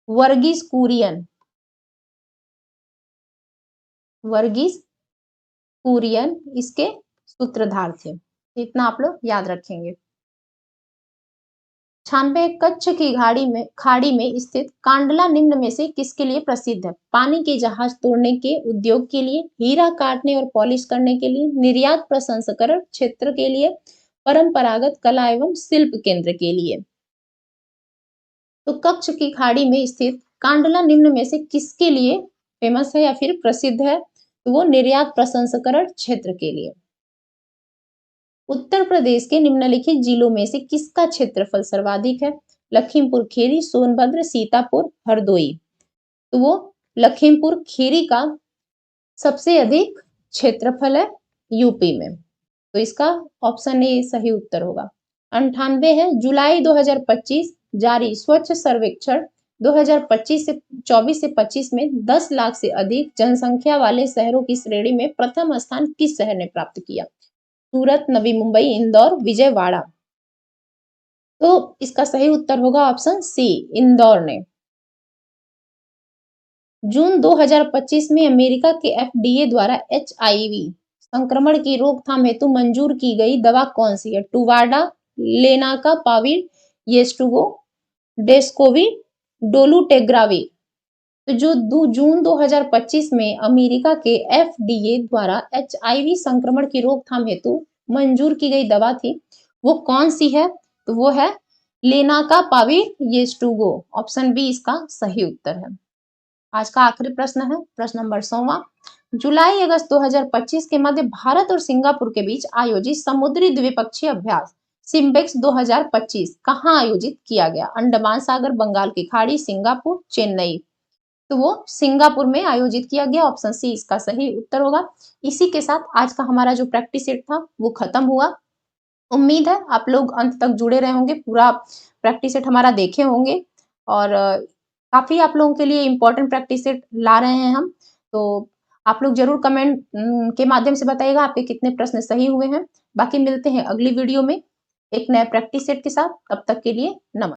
वर्गीस कुरियन, वर्गीस कुरियन इसके सूत्रधार थे। इतना आप लोग याद रखेंगे। 96 कच्छ की खाड़ी में स्थित कांडला निम्न में से किसके लिए प्रसिद्ध है? पानी के जहाज तोड़ने के उद्योग के लिए, हीरा काटने और पॉलिश करने के लिए, निर्यात प्रसंस्करण क्षेत्र के लिए, परंपरागत कला एवं शिल्प केंद्र के लिए। तो कच्छ की खाड़ी में स्थित कांडला निम्न में से किसके लिए फेमस है या फिर प्रसिद्ध है? तो वो निर्यात प्रसंस्करण क्षेत्र के लिए। उत्तर प्रदेश के निम्नलिखित जिलों में से किसका क्षेत्रफल सर्वाधिक है? लखीमपुर खीरी, सोनभद्र, सीतापुर, हरदोई। तो वो लखीमपुर खीरी का सबसे अधिक क्षेत्रफल है यूपी में, तो इसका ऑप्शन ए सही उत्तर होगा। 98 है जुलाई 2025 जारी स्वच्छ सर्वेक्षण 2025 से 24 से 25 में 10 लाख से अधिक जनसंख्या वाले शहरों की श्रेणी में प्रथम स्थान किस शहर ने प्राप्त किया? सूरत, नवी मुंबई, इंदौर, विजयवाड़ा। तो इसका सही उत्तर होगा ऑप्शन सी, इंदौर ने। जून 2025 में अमेरिका के एफडीए द्वारा एचआईवी संक्रमण की रोकथाम हेतु मंजूर की गई दवा कौन सी है? टुवाडा, लेनाकापाविर, येस्टुगो, डेस्कोविर, डोलुटेग्राविर। तो जो जून 2025 में अमेरिका के एफडीए द्वारा एचआईवी संक्रमण की रोकथाम हेतु मंजूर की गई दवा थी, वो कौन सी है? तो वो है लेनाकापाविर येस्टुगो। ऑप्शन बी इसका सही उत्तर है। आज का आखिरी प्रश्न है, प्रश्न नंबर 100वां। जुलाई अगस्त 2025 के मध्य भारत और सिंगापुर के बीच आयोजित समुद्री द्विपक्षीय अभ्यास सिम्बेक्स 2025 कहाँ आयोजित किया गया? अंडमान सागर, बंगाल की खाड़ी, सिंगापुर, चेन्नई। तो वो सिंगापुर में आयोजित किया गया। ऑप्शन सी इसका सही उत्तर होगा। इसी के साथ आज का हमारा जो प्रैक्टिस सेट था वो खत्म हुआ। उम्मीद है आप लोग अंत तक जुड़े रहे होंगे, पूरा प्रैक्टिस सेट हमारा देखे होंगे, और काफी आप लोगों के लिए इम्पोर्टेंट प्रैक्टिस सेट ला रहे हैं हम। तो आप लोग जरूर कमेंट के माध्यम से बताइएगा आपके कितने प्रश्न सही हुए हैं। बाकी मिलते हैं अगली वीडियो में एक नए प्रैक्टिस सेट के साथ। तब तक के लिए नमस्कार।